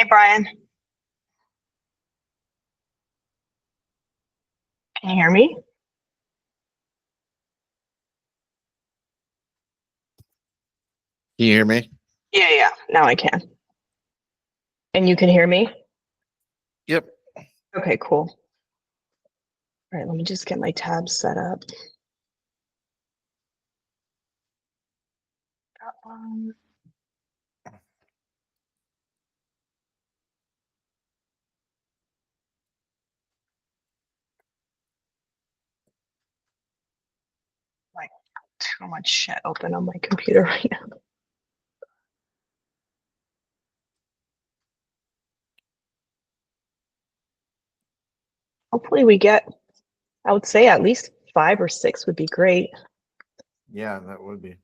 Hey, Brian. Can you hear me? Can you hear me? Yeah. Now I can. And you can hear me? Yep. Okay, cool. All right, let me just get my tabs set up. Like too much shit open on my computer right now. Hopefully we get, I would say at least 5 or 6 would be great. Yeah, that would be.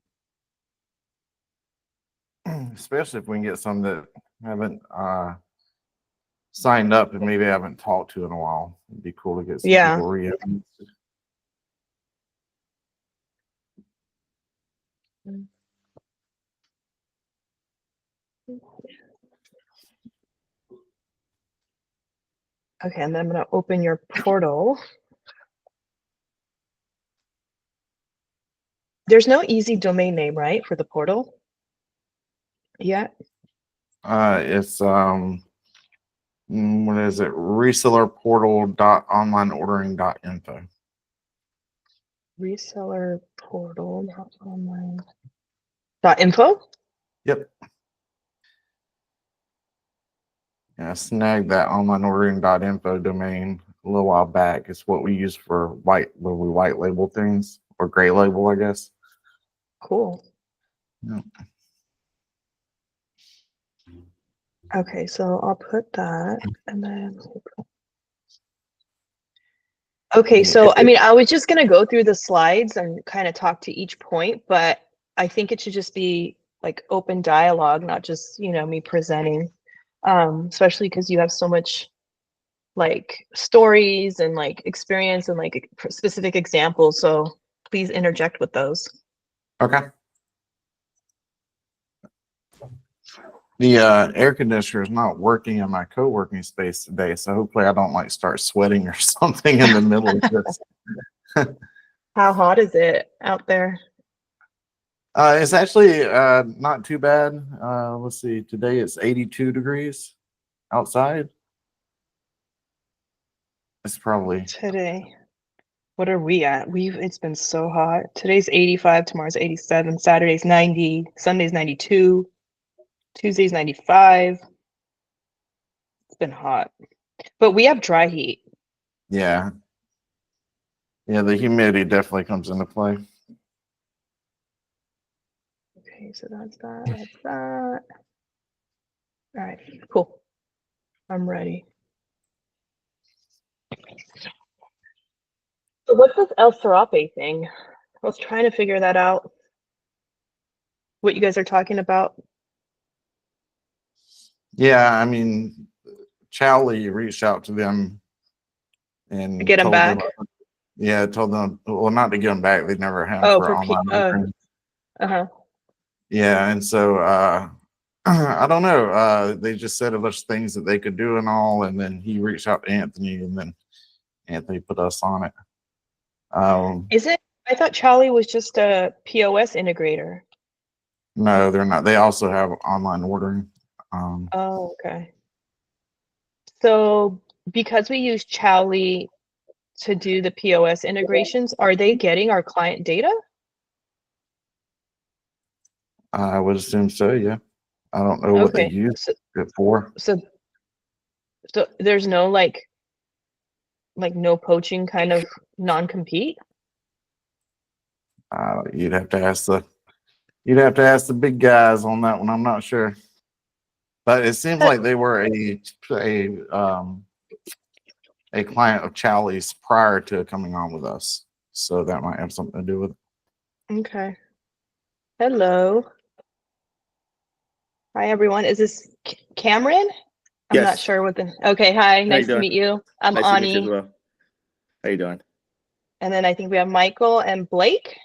Especially if we can get some that haven't signed up and maybe haven't talked to in a while. It'd be cool to get some Yeah. people re-interested. Okay, and then I'm going to open your portal. There's no easy domain name, right, for the portal yet? It's what is it? Resellerportal.onlineordering.info. Reseller portal, not online. .info? Yep. Yeah, I snagged that onlineordering.info domain a little while back. It's what we use for when we white label things, or gray label, I guess. Cool. Yep. Okay, so I'll put that and then. Okay, so I mean, I was just going to go through the slides and kind of talk to each point, but I think it should just be like open dialogue, not just, me presenting, especially because you have so much like stories and like experience and like specific examples. So please interject with those. Okay. The air conditioner is not working in my co-working space today, so hopefully I don't like start sweating or something in the middle of this. How hot is it out there? It's actually not too bad. Let's see, today it's 82 degrees outside. It's probably Today. What are we at? It's been so hot. Today's 85, tomorrow's 87, Saturday's 90, Sunday's 92, Tuesday's 95. It's been hot. But we have dry heat. yeah. Yeah, the humidity definitely comes into play. Okay, so that's that. All right, cool. I'm ready. So what's this El Serape thing? I was trying to figure that out. What you guys are talking about. Yeah, I mean, Chowley reached out to them and Get them back? told them, well, not to get them back. They never have for online ordering. Yeah, and so I don't know. They just said a bunch of things that they could do and all, and then he reached out to Anthony, and then Anthony put us on it. Is it? I thought Charlie was just a POS integrator. No, they're not. They also have online ordering. Oh, okay. So because we use Chowly to do the POS integrations, are they getting our client data? I would assume so, yeah. I don't know what they use it for. So there's no like no poaching kind of non-compete? You'd have to ask the big guys on that one. I'm not sure. But it seems like they were a client of Chowley's prior to coming on with us. So that might have something to do with it. Okay. Hello. Hi, everyone. Is this Cameron? I'm not sure what the... Okay, hi. Nice to meet you. I'm nice Ani. to meet you as well. How you doing? And then I think we have Michael and Blake.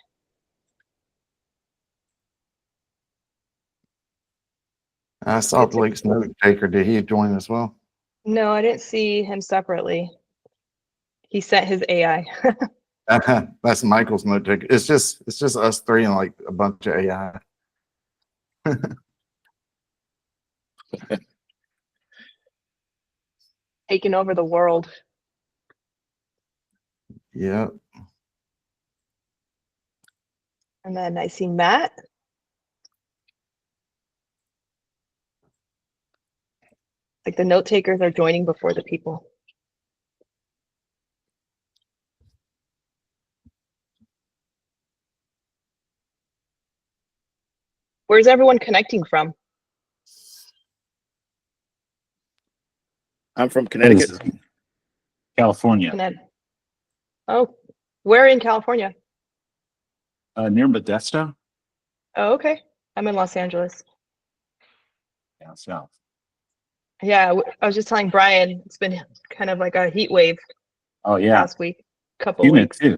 I saw Blake's note taker. Did he join as well? No, I didn't see him separately. He sent his AI. That's Michael's note taker. It's just us three and like a bunch of AI. Taking over the world. Yeah. And then I see Matt. Like the note takers are joining before the people. Where's everyone connecting from? I'm from Connecticut. California. Oh, where in California? Near Modesto. Oh, okay. I'm in Los Angeles. Yeah, south. Yeah, I was just telling Brian, it's been kind of like a heat wave Oh yeah, last week, couple humid weeks. too.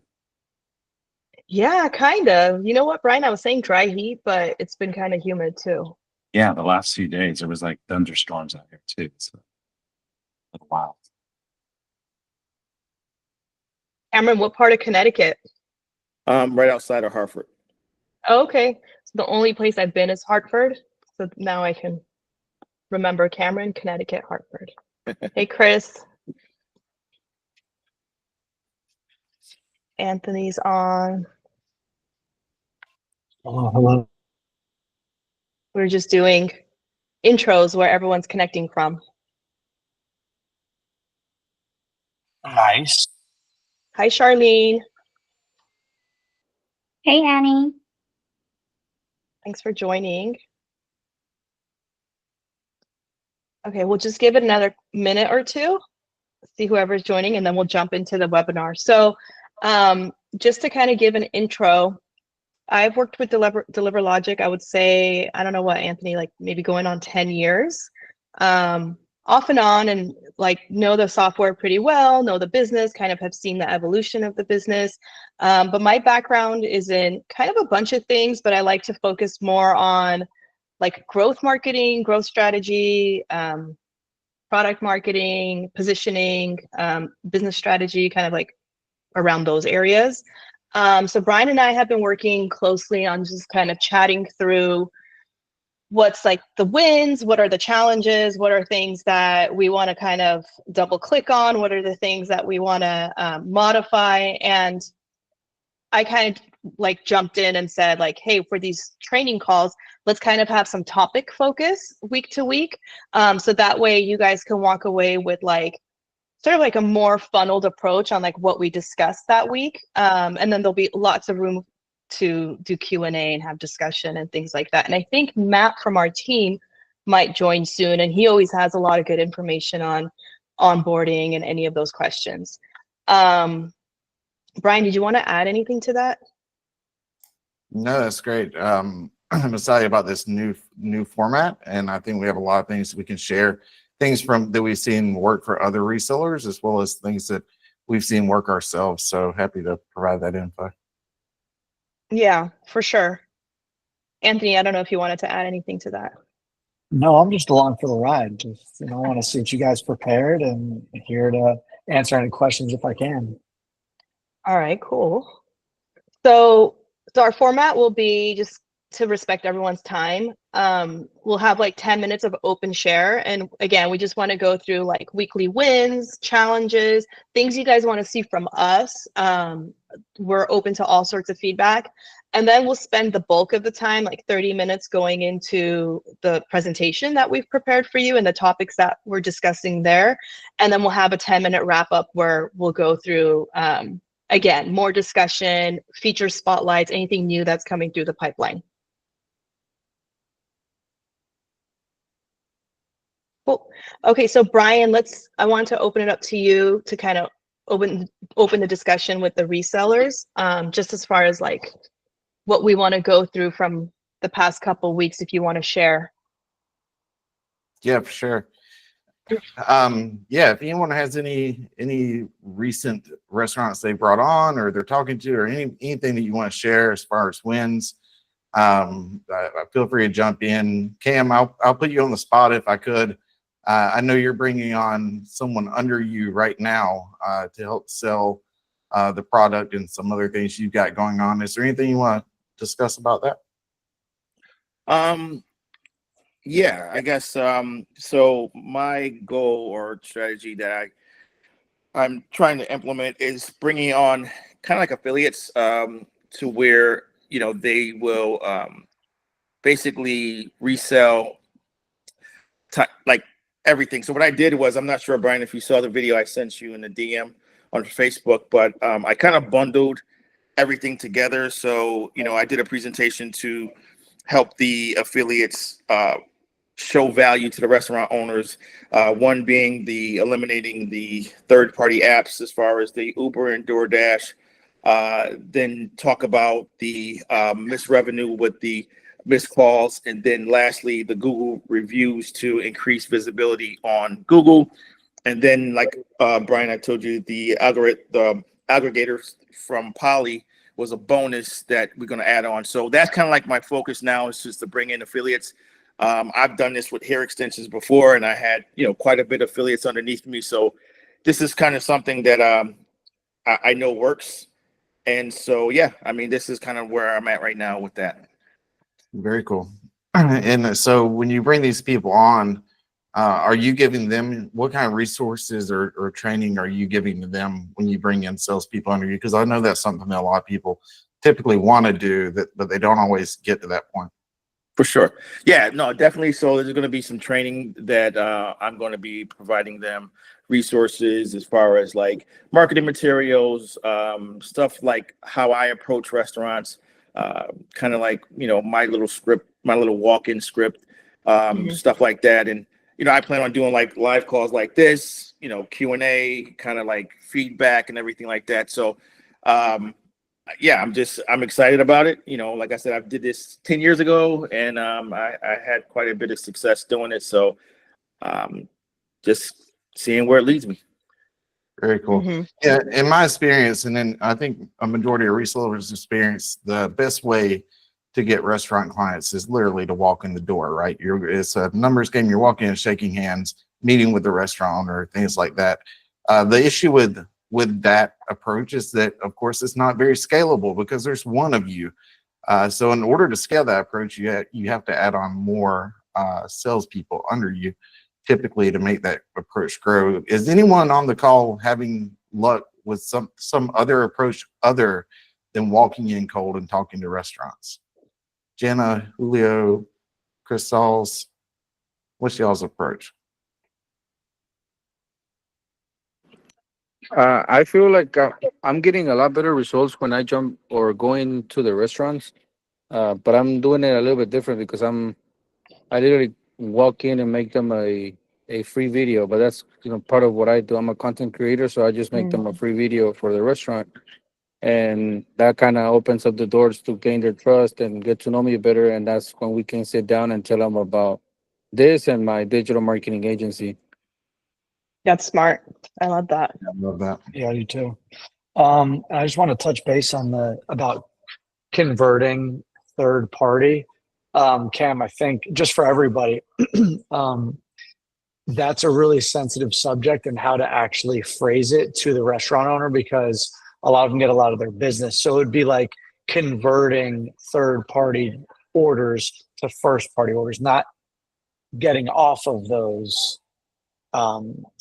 Yeah, kind of. You know what, Brian? I was saying dry heat, but it's been kind of humid too. Yeah, the last few days there was like thunderstorms out here too. So a little wild. Cameron, what part of Connecticut? Right outside of Hartford. Oh, okay. So the only place I've been is Hartford. So now I can remember Cameron, Connecticut, Hartford. Hey, Chris. Anthony's on. Oh, hello. We're just doing intros where everyone's connecting from. Nice. Hi, Charlene. Hey, Annie. Thanks for joining. Okay, we'll just give it another minute or two, see whoever's joining, and then we'll jump into the webinar. So just to kind of give an intro, I've worked with Deliver Logic, I would say, I don't know what, Anthony, like maybe going on 10 years, off and on, and like know the software pretty well, know the business, kind of have seen the evolution of the business. But my background is in kind of a bunch of things, but I like to focus more on like growth marketing, growth strategy, product marketing, positioning, business strategy, kind of like around those areas. So Brian and I have been working closely on just kind of chatting through what's like the wins, what are the challenges, what are things that we want to kind of double click on, what are the things that we want to modify. And I kind of like jumped in and said like, hey, for these training calls, let's kind of have some topic focus week to week. So that way you guys can walk away with like sort of like a more funneled approach on like what we discussed that week. And then there'll be lots of room to do Q&A and have discussion and things like that. And I think Matt from our team might join soon, and he always has a lot of good information on onboarding and any of those questions. Brian, did you want to add anything to that? No, that's great. I'm excited about this new format, and I think we have a lot of things we can share. Things from that we've seen work for other resellers, as well as things that we've seen work ourselves. So happy to provide that info. Yeah, for sure. Anthony, I don't know if you wanted to add anything to that. No, I'm just along for the ride. Just, I want to see what you guys prepared and here to answer any questions if I can. All right, cool. So our format will be, just to respect everyone's time, we'll have like 10 minutes of open share. And again, we just want to go through like weekly wins, challenges, things you guys want to see from us. We're open to all sorts of feedback. And then we'll spend the bulk of the time, like 30 minutes, going into the presentation that we've prepared for you and the topics that we're discussing there. And then we'll have a 10-minute wrap up where we'll go through, again, more discussion, feature spotlights, anything new that's coming through the pipeline. Cool. Okay, so Brian, I want to open it up to you to kind of open the discussion with the resellers, just as far as like what we want to go through from the past couple of weeks, if you want to share. Yeah, for sure. Yeah, if anyone has any recent restaurants they brought on or they're talking to, or anything that you want to share as far as wins, Feel free to jump in. Cam, I'll put you on the spot if I could. I know you're bringing on someone under you right now to help sell the product and some other things you've got going on. Is there anything you want to discuss about that? Yeah, I guess so my goal or strategy that I'm trying to implement is bringing on kind of like affiliates to where, you know, they will basically resell like everything. So what I did was, I'm not sure, Brian, if you saw the video I sent you in the DM on Facebook, but I kind of bundled everything together. So, you know, I did a presentation to help the affiliates show value to the restaurant owners. One being the eliminating the third-party apps as far as the Uber and DoorDash. Then talk about the missed revenue with the missed calls, and then lastly the Google reviews to increase visibility on Google. And then, like Brian, I told you, the aggregators from Poly was a bonus that we're going to add on. So that's kind of like my focus now, is just to bring in affiliates. I've done this with hair extensions before, and I had, you know, quite a bit of affiliates underneath me. So this is kind of something that I know works. And so, yeah, I mean, this is kind of where I'm at right now with that. Very cool. And so when you bring these people on, are you giving them, what kind of resources or training are you giving to them when you bring in salespeople under you? Because I know that's something that a lot of people typically want to do, but they don't always get to that point. For sure. Yeah, no, definitely. So there's going to be some training that I'm going to be providing them, resources as far as like marketing materials, stuff like how I approach restaurants, kind of like, you know, my little script, my little walk-in script, stuff like that. And, you know, I plan on doing like live calls like this, you know, Q&A, kind of like feedback and everything like that. So, yeah, I'm excited about it. You know, like I said, I did this 10 years ago, and I had quite a bit of success doing it. So just seeing where it leads me. Very cool. Mm-hmm. Yeah, in my experience, and then I think a majority of resellers experience, the best way to get restaurant clients is literally to walk in the door, right? It's a numbers game. You're walking in, shaking hands, meeting with the restaurant owner, things like that. The issue with that approach is that, of course, it's not very scalable because there's one of you. So in order to scale that approach, you have to add on more salespeople under you, typically, to make that approach grow. Is anyone on the call having luck with some other approach other than walking in cold and talking to restaurants? Jenna, Julio, Crystals, what's y'all's approach? I feel like I'm getting a lot better results when I jump or go into the restaurants, but I'm doing it a little bit different because I literally walk in and make them a free video. But that's, you know, part of what I do. I'm a content creator, so I just make them a free video for the restaurant, and that kind of opens up the doors to gain their trust and get to know me better. And that's when we can sit down and tell them about this and my digital marketing agency. That's smart. I love that. I love that. Yeah, I do too. I just want to touch base on about converting third party. Cam, I think just for everybody, that's a really sensitive subject, and how to actually phrase it to the restaurant owner, because a lot of them get a lot of their business. So it'd be like converting third party orders to first party orders, not getting off of those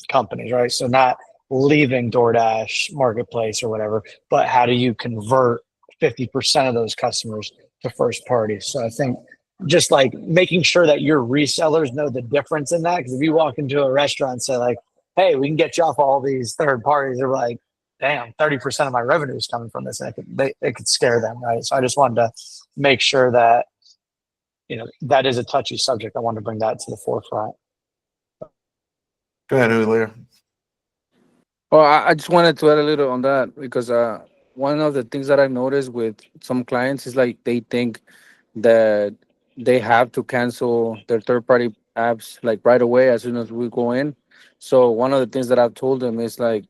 companies, right? So not leaving DoorDash marketplace or whatever, but how do you convert 50% of those customers to first party? So I think just like making sure that your resellers know the difference in that, because if you walk into a restaurant and say like, hey, we can get you off all these third parties, they're like, damn, 30% of my revenue is coming from this, and it could scare them, right? So I just wanted to make sure that, you know, that is a touchy subject. I wanted to bring that to the forefront. Go ahead, Julio. Well, I just wanted to add a little on that, because one of the things that I've noticed with some clients is like they think that they have to cancel their third party apps like right away as soon as we go in. So one of the things that I've told them is like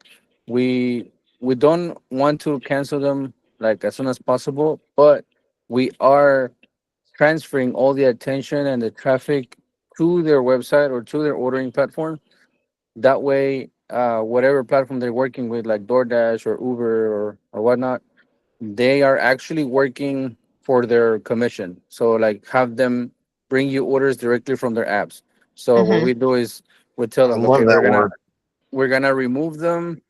we don't want to cancel them like as soon as possible, but we are transferring all the attention and the traffic to their website or to their ordering platform. That way, whatever platform they're working with, like DoorDash or Uber or whatnot, they are actually working for their commission. So like have them bring you orders directly from their apps. So what Mhm. we do is we tell I them, love okay, that word. we're gonna remove them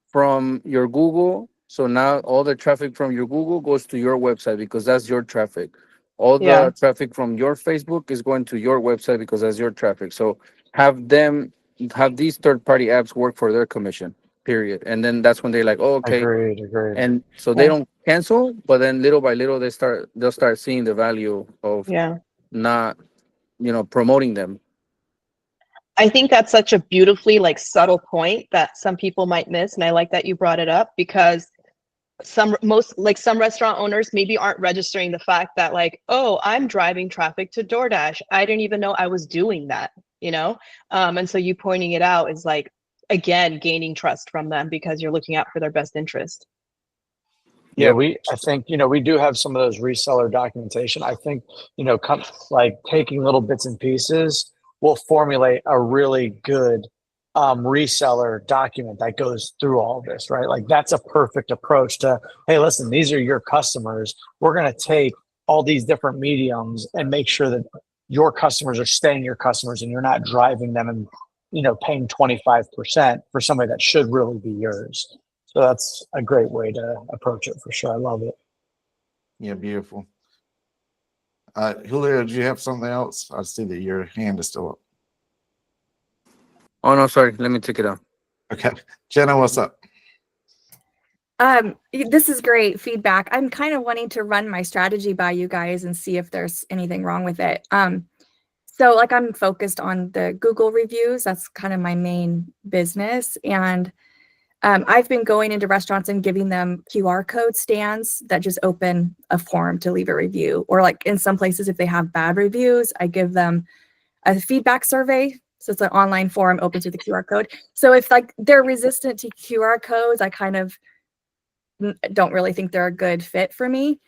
from your Google. So now all the traffic from your Google goes to your website because that's your traffic. All Yeah. the traffic from your Facebook is going to your website because that's your traffic. So have them have these third party apps work for their commission, period. And then that's when they're like, oh, okay. Agreed. And so they Yeah. don't cancel, but then little by little they'll start seeing the value of Yeah. not, promoting them. I think that's such a beautifully like subtle point that some people might miss. And I like that you brought it up because some restaurant owners maybe aren't registering the fact that like, oh, I'm driving traffic to DoorDash. I didn't even know I was doing that, you know? And so you pointing it out is like, again, gaining trust from them because you're looking out for their best interest. Yeah, Yep. I think, we do have some of those reseller documentation. I think, like taking little bits and pieces will formulate a really good reseller document that goes through all of this, right? Like that's a perfect approach to, hey, listen, these are your customers. We're going to take all these different mediums and make sure that your customers are staying your customers and you're not driving them and, paying 25% for somebody that should really be yours. So that's a great way to approach it for sure. I love it. Yeah, beautiful. Julio, do you have something else? I see that your hand is still up. Oh no, sorry. Let me take it out. Okay. Jenna, what's up? This is great feedback. I'm kind of wanting to run my strategy by you guys and see if there's anything wrong with it. So like I'm focused on the Google reviews. That's kind of my main business. And I've been going into restaurants and giving them QR code stands that just open a form to leave a review. Or like in some places, if they have bad reviews, I give them a feedback survey. So it's an online form open to the QR code. So if like they're resistant to QR codes, I kind of don't really think they're a good fit for me.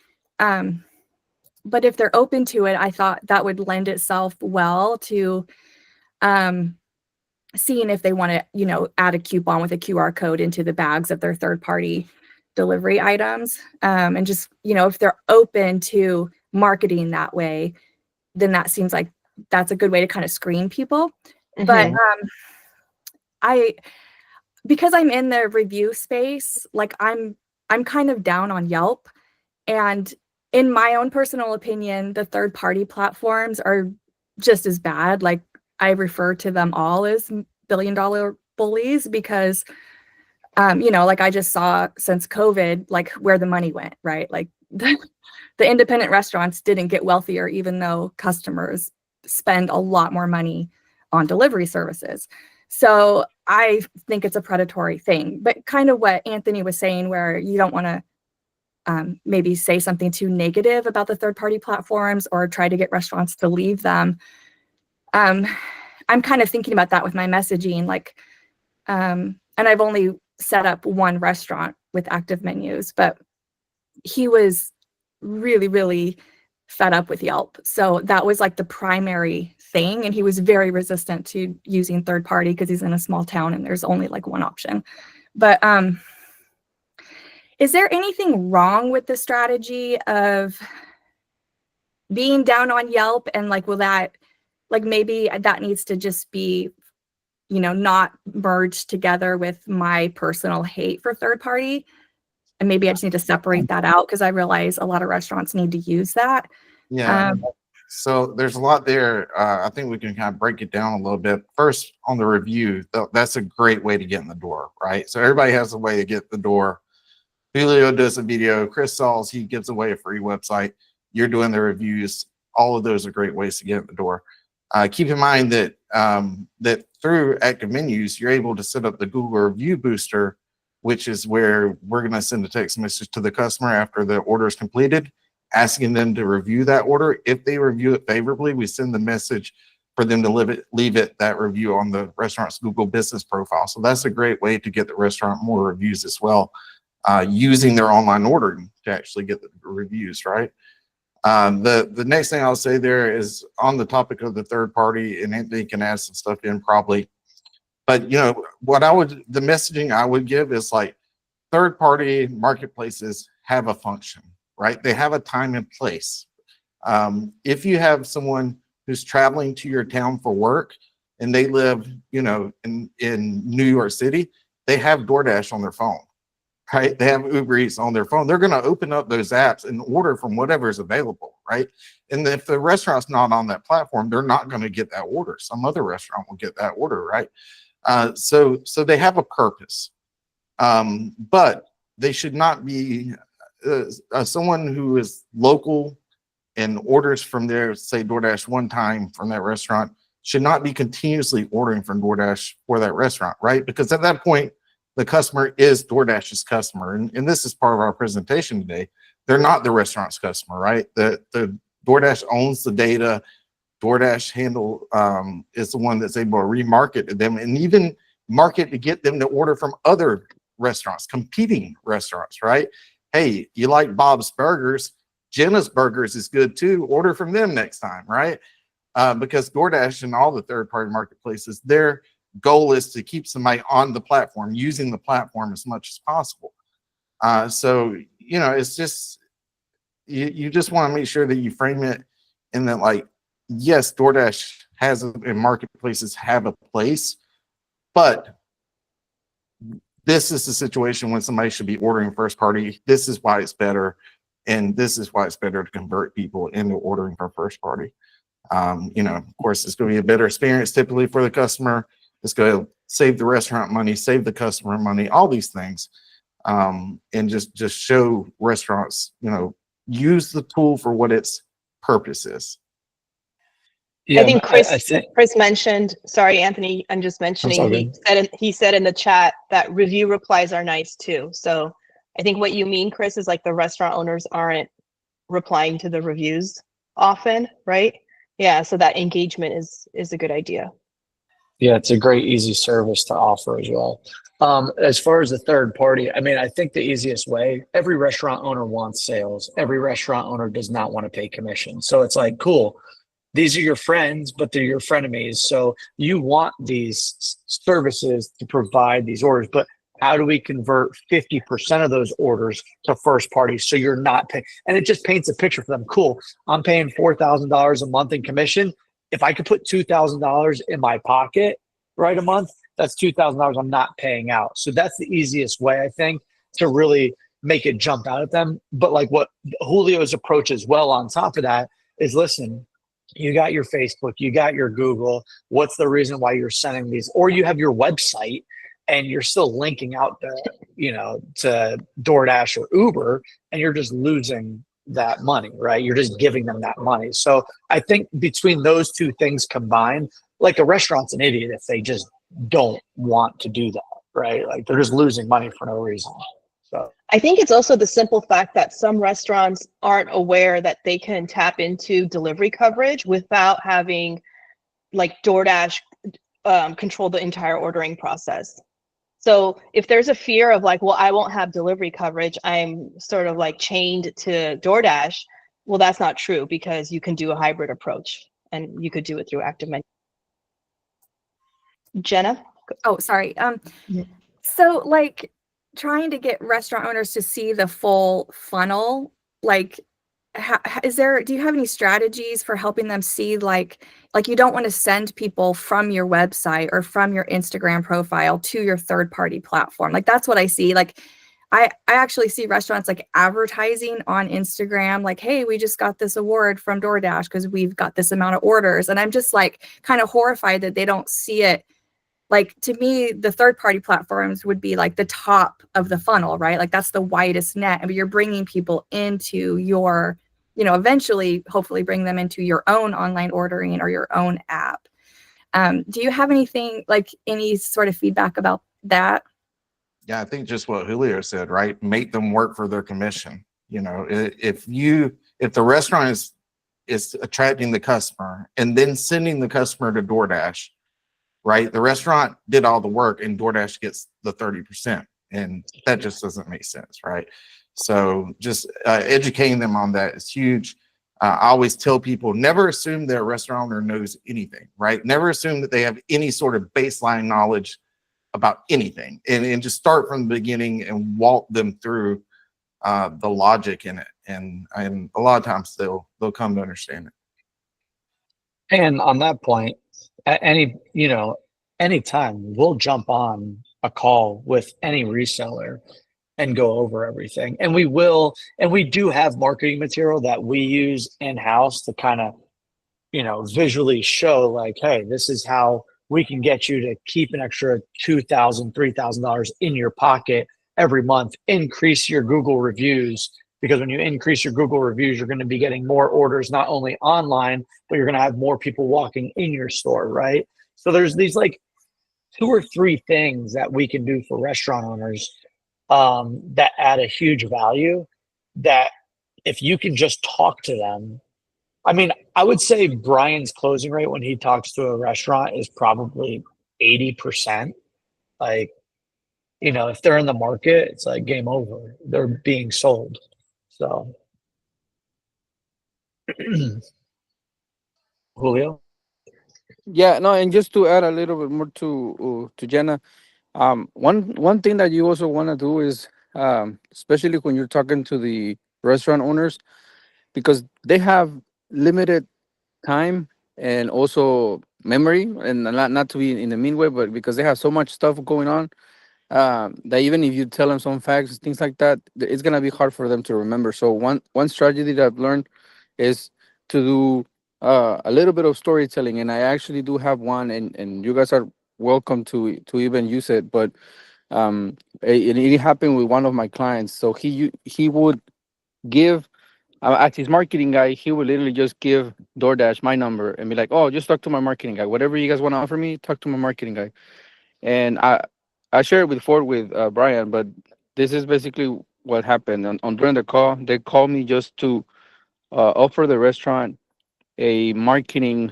But if they're open to it, I thought that would lend itself well to seeing if they want to, add a coupon with a QR code into the bags of their third-party delivery items. And just, if they're open to marketing that way, then that seems like that's a good way to kind of screen people. But because I'm in the review space, like I'm kind of down on Yelp. And in my own personal opinion, the third-party platforms are just as bad. Like I refer to them all as billion-dollar bullies because, like I just saw since COVID, like where the money went, right? Like the independent restaurants didn't get wealthier, even though customers spend a lot more money on delivery services. So I think it's a predatory thing, but kind of what Anthony was saying, where you don't want to maybe say something too negative about the third-party platforms or try to get restaurants to leave them. I'm kind of thinking about that with my messaging, like, and I've only set up one restaurant with ActiveMenus, but he was really, really fed up with Yelp. So that was like the primary thing. And he was very resistant to using third party because he's in a small town and there's only like one option. But is there anything wrong with the strategy of being down on Yelp? And like, will that, like maybe that needs to just be, not merged together with my personal hate for third party? And maybe I just need to separate that out because I realize a lot of restaurants need to use that. Yeah. So there's a lot there. I think we can kind of break it down a little bit. First, on the review, that's a great way to get in the door, right? So everybody has a way to get in the door. Julio does a video. Chris Sauls, he gives away a free website. You're doing the reviews. All of those are great ways to get in the door. Keep in mind that that through ActiveMenus, you're able to set up the Google Review Booster, which is where we're going to send a text message to the customer after the order is completed, asking them to review that order. If they review it favorably, we send the message for them to leave it that review on the restaurant's Google business profile. So that's a great way to get the restaurant more reviews as well, using their online ordering to actually get the reviews, right? The next thing I'll say there is on the topic of the third party, and Anthony can add some stuff in probably. But the messaging I would give is like third party marketplaces have a function, right? They have a time and place. If you have someone who's traveling to your town for work and they live, in New York City, they have DoorDash on their phone, right? They have Uber Eats on their phone. They're going to open up those apps and order from whatever is available, right? And if the restaurant's not on that platform, they're not going to get that order. Some other restaurant will get that order, right? So they have a purpose, but they should not be someone who is local and orders from there, say DoorDash one time from that restaurant, should not be continuously ordering from DoorDash for that restaurant, right? Because at that point, the customer is DoorDash's customer. And this is part of our presentation today. They're not the restaurant's customer, right? The DoorDash owns the data. DoorDash is the one that's able to remarket to them and even market to get them to order from other restaurants, competing restaurants, right? Hey, you like Bob's Burgers? Jenna's Burgers is good too. Order from them next time, right? Because DoorDash and all the third-party marketplaces, their goal is to keep somebody on the platform, using the platform as much as possible. So, it's just, you just want to make sure that you frame it in that, like, yes, DoorDash and marketplaces have a place, but this is the situation when somebody should be ordering first party. This is why it's better. And this is why it's better to convert people into ordering from first party. Of course, it's going to be a better experience typically for the customer. It's going to save the restaurant money, save the customer money, all these things. And just show restaurants, use the tool for what its purpose is. Yeah, I think think Chris mentioned, sorry, Anthony, I'm just mentioning, he said in the chat that review replies are nice too. So I think what you mean, Chris, is like the restaurant owners aren't replying to the reviews often, right? Yeah, so that engagement is a good idea. Yeah, it's a great, easy service to offer as well. As far as the third party, I think the easiest way, every restaurant owner wants sales. Every restaurant owner does not want to pay commission. So it's like, cool, these are your friends, but they're your frenemies. So you want these services to provide these orders, but how do we convert 50% of those orders to first party so you're not paying? And it just paints a picture for them. Cool, I'm paying $4,000 a month in commission. If I could put $2,000 in my pocket, right, a month, that's $2,000 I'm not paying out. So that's the easiest way, I think, to really make it jump out at them. But like what Julio's approach as well on top of that is, listen, you got your Facebook, you got your Google. What's the reason why you're sending these? Or you have your website and you're still linking out to DoorDash or Uber, and you're just losing that money, right? You're just giving them that money. So I think between those two things combined, like a restaurant's an idiot if they just don't want to do that, right? Like they're just losing money for no reason. So I think it's also the simple fact that some restaurants aren't aware that they can tap into delivery coverage without having like DoorDash control the entire ordering process. So if there's a fear of like, well, I won't have delivery coverage, I'm sort of like chained to DoorDash. Well, that's not true, because you can do a hybrid approach and you could do it through ActiveMenus. Jenna? Oh, sorry. Yeah. So like trying to get restaurant owners to see the full funnel, like do you have any strategies for helping them see like you don't want to send people from your website or from your Instagram profile to your third party platform? Like that's what I see. Like I actually see restaurants like advertising on Instagram, like, hey, we just got this award from DoorDash because we've got this amount of orders. And I'm just like kind of horrified that they don't see it. Like, to me, the third party platforms would be like the top of the funnel, right? Like that's the widest net. I mean, you're bringing people into your, eventually, hopefully bring them into your own online ordering or your own app. Do you have anything, like any sort of feedback about that? Yeah, I think just what Julio said, right? Make them work for their commission. If the restaurant is attracting the customer and then sending the customer to DoorDash, right? The restaurant did all the work and DoorDash gets the 30%. And that just doesn't make sense, right? So just educating them on that is huge. I always tell people, never assume that a restaurant owner knows anything, right? Never assume that they have any sort of baseline knowledge about anything, and just start from the beginning and walk them through the logic in it. And a lot of times they'll come to understand it. And on that point, at anytime we'll jump on a call with any reseller and go over everything. And we do have marketing material that we use in-house to kind of, visually show like, hey, this is how we can get you to keep an extra $2,000, $3,000 in your pocket every month, increase your Google reviews. Because when you increase your Google reviews, you're going to be getting more orders, not only online, but you're going to have more people walking in your store, right? So there's these like 2 or 3 things that we can do for restaurant owners that add a huge value, that if you can just talk to them. I mean, I would say Brian's closing rate when he talks to a restaurant is probably 80%. Like, if they're in the market, it's like game over. They're being sold. So, Julio? Yeah, no, and just to add a little bit more to Jenna, one thing that you also want to do is, especially when you're talking to the restaurant owners, because they have limited time and also memory, and not to be in the mean way, but because they have so much stuff going on, that even if you tell them some facts, things like that, it's gonna be hard for them to remember. So one strategy that I've learned is to do a little bit of storytelling, and I actually do have one, and you guys are welcome to even use it. But it happened with one of my clients. So he would give, as his marketing guy, he would literally just give DoorDash my number and be like, "Oh, just talk to my marketing guy. Whatever you guys want to offer me, talk to my marketing guy." And I shared it with Ford with Brian, but this is basically what happened. On during the call, they called me just to offer the restaurant a marketing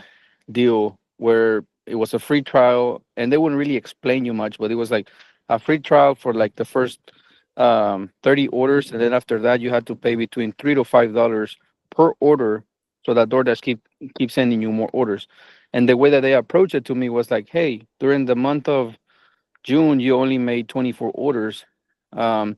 deal where it was a free trial, and they wouldn't really explain you much, but it was like a free trial for like the first 30 orders, and then after that you had to pay between $3 to $5 per order, so that DoorDash keep sending you more orders. And the way that they approached it to me was like, hey, during the month of June you only made 24 orders. um,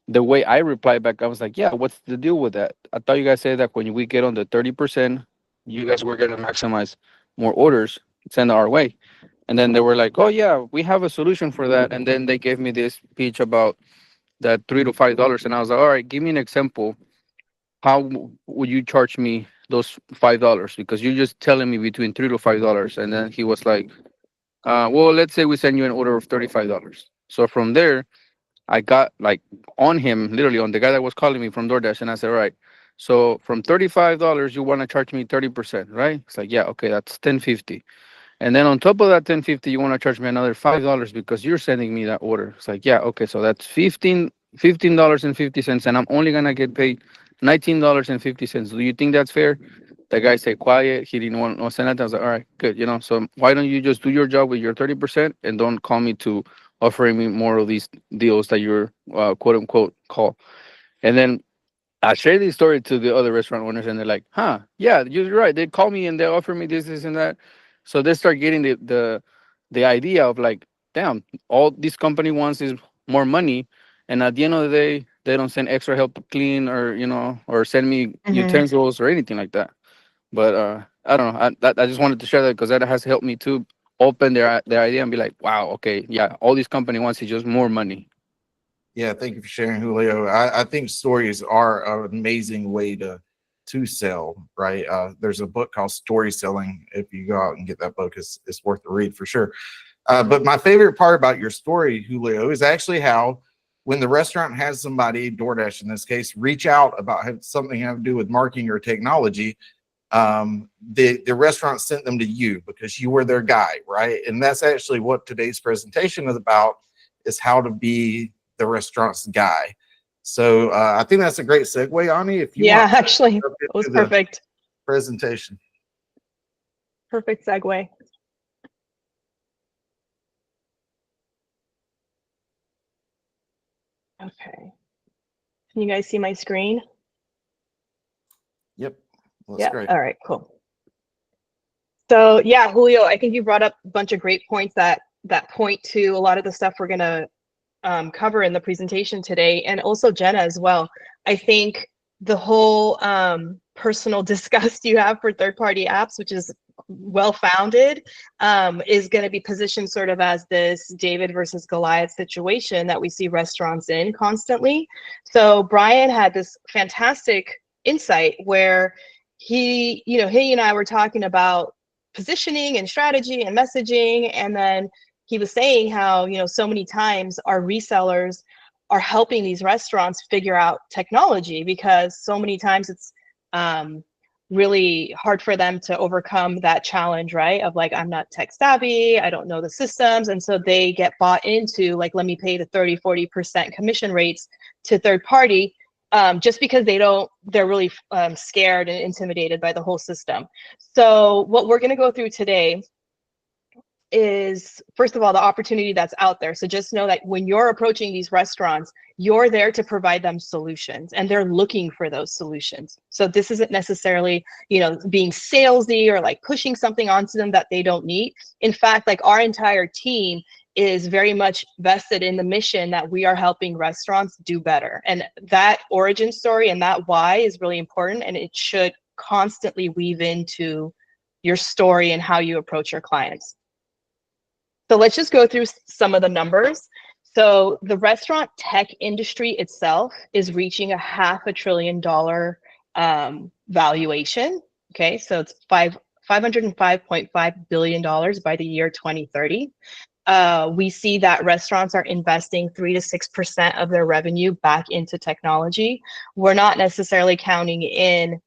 the way I replied back, I was like, yeah, what's the deal with that? I thought you guys said that when we get on the 30%, you guys were gonna maximize more orders, send our way. And then they were like, oh yeah, we have a solution for that. And then they gave me this pitch about that $3 to $5. And I was like, all right, give me an example. How would you charge me those $5? Because you're just telling me between $3 to $5. And then he was like, well, let's say we send you an order of $35. So from there, I got like on him, literally on the guy that was calling me from DoorDash, and I said, all right, so from $35, you want to charge me 30%, right? It's like, yeah, okay, that's 10.50. And then on top of that 10.50, you want to charge me another $5 because you're sending me that order. It's like, yeah, okay, so that's $15.50, and I'm only gonna get paid $19.50. Do you think that's fair? The guy stayed quiet. He didn't want no send it. I was like, all right, good. So why don't you just do your job with your 30% and don't call me to offering me more of these deals that you're quote unquote call. And then I share this story to the other restaurant owners, and they're like, huh, yeah, you're right. They call me and they offer me this, and that. So they start getting the idea of like, damn, all this company wants is more money. And at the end of the day, they don't send extra help to clean, or or send me utensils or anything like that. But I don't know. I just wanted to share that because that has helped me to open their idea and be like, wow, okay, yeah, all this company wants is just more money. Yeah, thank you for sharing, Julio. I think stories are an amazing way to sell, right? There's a book called Story Selling. If you go out and get that book, it's worth the read for sure. But my favorite part about your story, Julio, is actually how when the restaurant has somebody, DoorDash in this case, reach out about something having to do with marketing or technology, the restaurant sent them to you because you were their guy, right? And that's actually what today's presentation is about, is how to be the restaurant's guy. So I think that's a great segue, Ani. If you want actually, that was perfect. Presentation. Perfect segue. Okay. Can you guys see my screen? Yep. Well, Yeah. that's great. All right, cool. So yeah, Julio, I think you brought up a bunch of great points that point to a lot of the stuff we're gonna cover in the presentation today, and also Jenna as well. I think the whole personal disgust you have for third-party apps, which is well-founded, is going to be positioned sort of as this David versus Goliath situation that we see restaurants in constantly. So Brian had this fantastic insight where he and I were talking about positioning and strategy and messaging, and then he was saying how, so many times our resellers are helping these restaurants figure out technology, because so many times it's really hard for them to overcome that challenge, right? Of like, I'm not tech savvy, I don't know the systems. And so they get bought into like, let me pay the 30-40% commission rates to third party, just because they're really scared and intimidated by the whole system. So what we're gonna go through today is, first of all, the opportunity that's out there. So just know that when you're approaching these restaurants, you're there to provide them solutions, and they're looking for those solutions. So this isn't necessarily, being salesy or like pushing something onto them that they don't need. In fact, like our entire team is very much vested in the mission that we are helping restaurants do better. And that origin story and that why is really important, and it should constantly weave into your story and how you approach your clients. So let's just go through some of the numbers. So the restaurant tech industry itself is reaching a $500 billion valuation. Okay, so it's $505.5 billion by the year 2030. We see that restaurants are investing 3 to 6% of their revenue back into technology. We're not necessarily counting in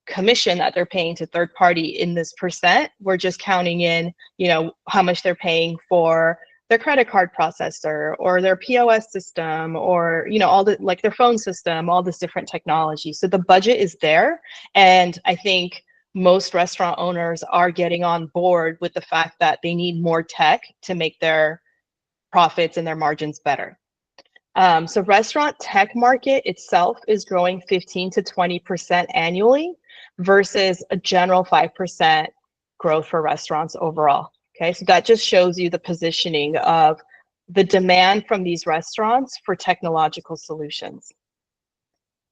commission that they're paying to third party in this percent. We're just counting in, how much they're paying for their credit card processor or their POS system, or, all the, like their phone system, all this different technology. So the budget is there. And I think most restaurant owners are getting on board with the fact that they need more tech to make their profits and their margins better. So restaurant tech market itself is growing 15 to 20% annually versus a general 5% growth for restaurants overall. Okay, so that just shows you the positioning of the demand from these restaurants for technological solutions.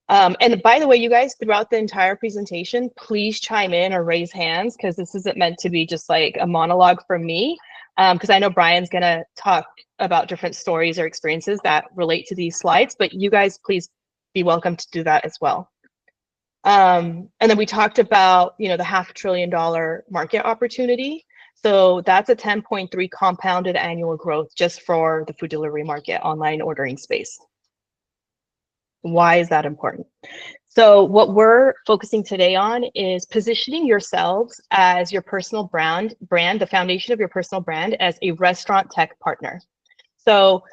And by the way, you guys, throughout the entire presentation, please chime in or raise hands, because this isn't meant to be just like a monologue from me, because I know Brian's gonna talk about different stories or experiences that relate to these slides, but you guys please be welcome to do that as well. And then we talked about, the $500 billion market opportunity. So that's a 10.3 compounded annual growth just for the food delivery market, online ordering space. Why is that important? So what we're focusing today on is positioning yourselves as your personal brand, the foundation of your personal brand as a restaurant tech partner. So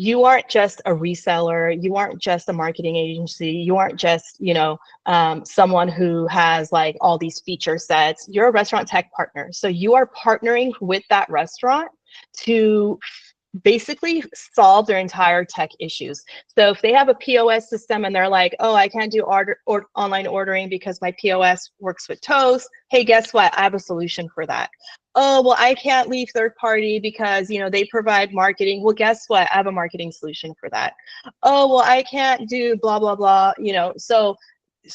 you aren't just a reseller, you aren't just a marketing agency, you aren't just, someone who has like all these feature sets. You're a restaurant tech partner. So you are partnering with that restaurant to basically solve their entire tech issues. So if they have a POS system and they're like, oh, I can't do online ordering because my POS works with Toast. Hey, guess what? I have a solution for that. Oh, well, I can't leave third party because, they provide marketing. Well, guess what? I have a marketing solution for that. Oh, well, I can't do blah, blah, blah, So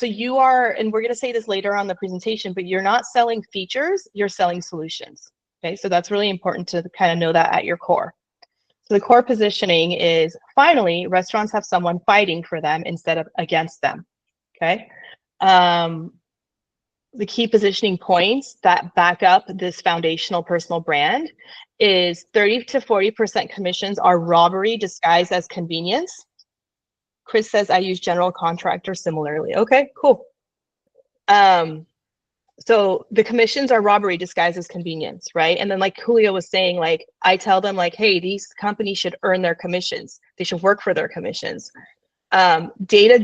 you are, and we're going to say this later on the presentation, but you're not selling features, you're selling solutions. Okay, so that's really important to kind of know that at your core. So the core positioning is, finally, restaurants have someone fighting for them instead of against them, okay? The key positioning points that back up this foundational personal brand is 30 to 40% commissions are robbery disguised as convenience. Chris says, I use general contractor similarly. Okay, cool. So the commissions are robbery disguised as convenience, right? And then like Julio was saying, like, I tell them like, hey, these companies should earn their commissions. They should work for their commissions. Data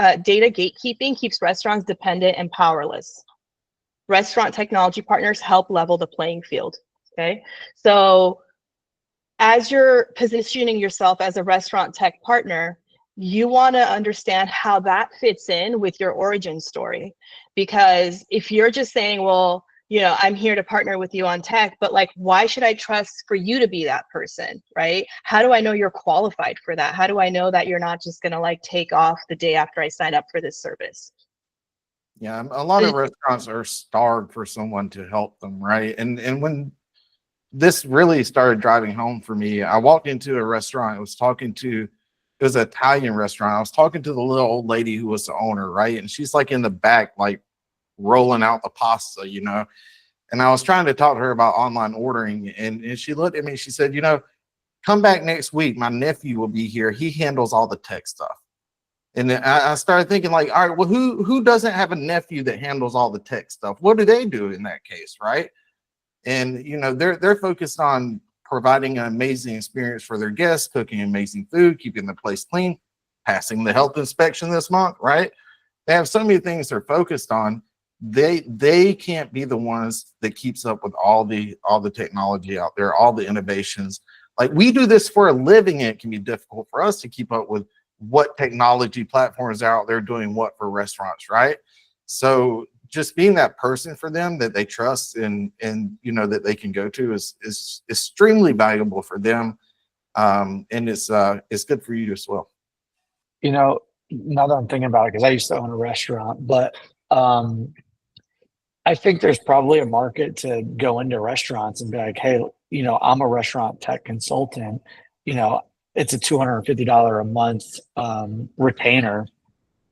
gatekeeping keeps restaurants dependent and powerless. Restaurant technology partners help level the playing field, okay? So as you're positioning yourself as a restaurant tech partner, you want to understand how that fits in with your origin story. Because if you're just saying, well, you know, I'm here to partner with you on tech, but like, why should I trust for you to be that person, right? How do I know you're qualified for that? How do I know that you're not just gonna like take off the day after I sign up for this service? Yeah, a lot of restaurants are starved for someone to help them, right? And when this really started driving home for me, I walked into a restaurant. I was talking to, it was an Italian restaurant. I was talking to the little old lady who was the owner, right? And she's like in the back, like rolling out the pasta, you know. And I was trying to talk to her about online ordering, and she looked at me. She said, you know, come back next week. My nephew will be here. He handles all the tech stuff. And then I started thinking, like, all right, well, who doesn't have a nephew that handles all the tech stuff? What do they do in that case, right? And you know, they're focused on providing an amazing experience for their guests, cooking amazing food, keeping the place clean, passing the health inspection this month, right? They have so many things they're focused on. They can't be the ones that keeps up with all the technology out there, all the innovations. Like, we do this for a living, and it can be difficult for us to keep up with what technology platforms are out there doing what for restaurants, right? So just being that person for them that they trust and you know that they can go to is extremely valuable for them, and it's good for you as well. You know, now that I'm thinking about it, because I used to own a restaurant, but I think there's probably a market to go into restaurants and be like, hey, you know, I'm a restaurant tech consultant. You know, it's a $250 a month retainer,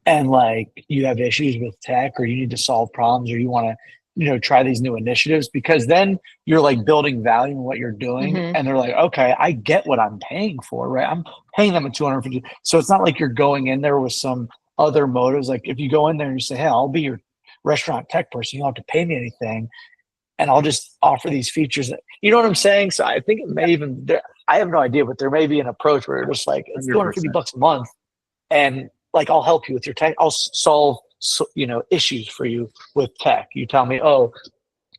and like you have issues with tech, or you need to solve problems, or you want to, you know, try these new initiatives, because then you're like building value in what you're doing. Mhm. And they're like, okay, I get what I'm paying for, right? I'm paying them at 250. So it's not like you're going in there with some other motives. Like if you go in there and you say, hey, I'll be your restaurant tech person, you don't have to pay me anything, and I'll just offer these features. You know what I'm saying? So I think it may even, I have no idea, but there may be an approach where it's just like, it's 250 bucks a month, and like, I'll help you with your tech. I'll solve, you know, issues for you with tech. You tell me, oh,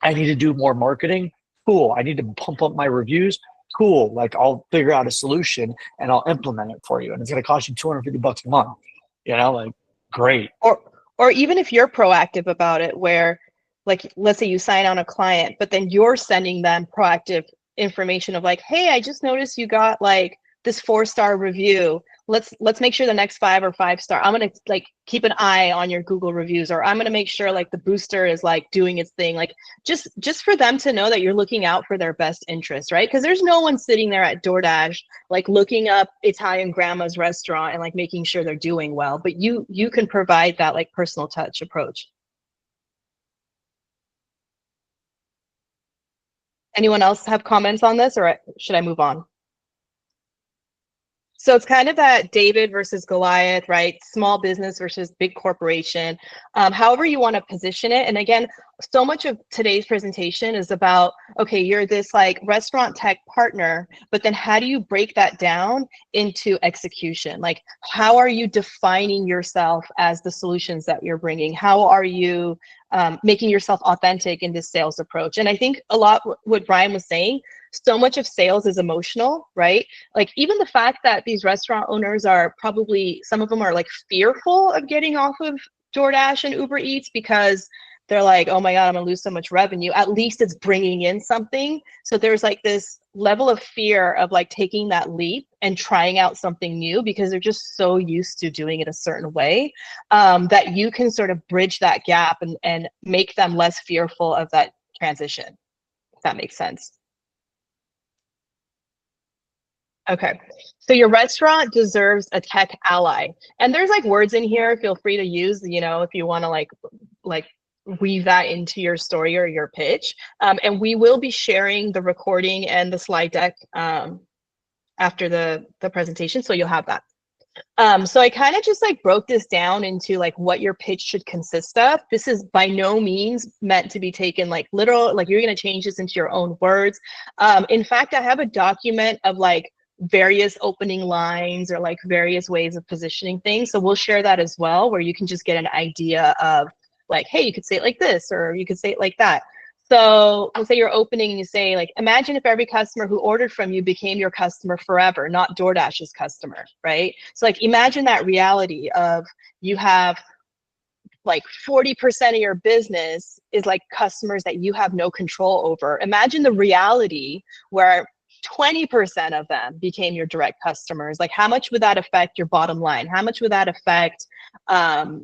I need to do more marketing. Cool. I need to pump up my reviews. Cool. Like, I'll figure out a solution and I'll implement it for you. And it's going to cost you 250 bucks a month. You know, like, great. Or even if you're proactive about it, where like, let's say you sign on a client, but then you're sending them proactive information of like, hey, I just noticed you got like this 4-star review. Let's make sure the next 5 or 5-star, I'm gonna like keep an eye on your Google reviews, or I'm gonna make sure like the booster is like doing its thing. Like just for them to know that you're looking out for their best interest, right? Because there's no one sitting there at DoorDash like looking up Italian grandma's restaurant and like making sure they're doing well. But you can provide that like personal touch approach. Anyone else have comments on this, or should I move on? So it's kind of that David versus Goliath, right? Small business versus big corporation. However you want to position it. And again, so much of today's presentation is about, okay, you're this like restaurant tech partner, but then how do you break that down into execution? Like, how are you defining yourself as the solutions that you're bringing? How are you making yourself authentic in this sales approach? And I think a lot what Brian was saying, so much of sales is emotional, right? Like, even the fact that these restaurant owners are probably, some of them are like fearful of getting off of DoorDash and Uber Eats because they're like, oh my God, I'm gonna lose so much revenue. At least it's bringing in something. So there's like this level of fear of like taking that leap and trying out something new because they're just so used to doing it a certain way, that you can sort of bridge that gap and make them less fearful of that transition, if that makes sense. Okay, so your restaurant deserves a tech ally. And there's like words in here, feel free to use, you know, if you want to like weave that into your story or your pitch. And we will be sharing the recording and the slide deck after the presentation, so you'll have that. So I kind of just like broke this down into like what your pitch should consist of. This is by no means meant to be taken like literal, like you're going to change this into your own words. In fact, I have a document of like various opening lines or like various ways of positioning things. So we'll share that as well, where you can just get an idea of like, hey, you could say it like this, or you could say it like that. So let's say you're opening and you say like, imagine if every customer who ordered from you became your customer forever, not DoorDash's customer, right? So like, imagine that reality of you have like 40% of your business is like customers that you have no control over. Imagine the reality where 20% of them became your direct customers. Like, how much would that affect your bottom line? How much would that affect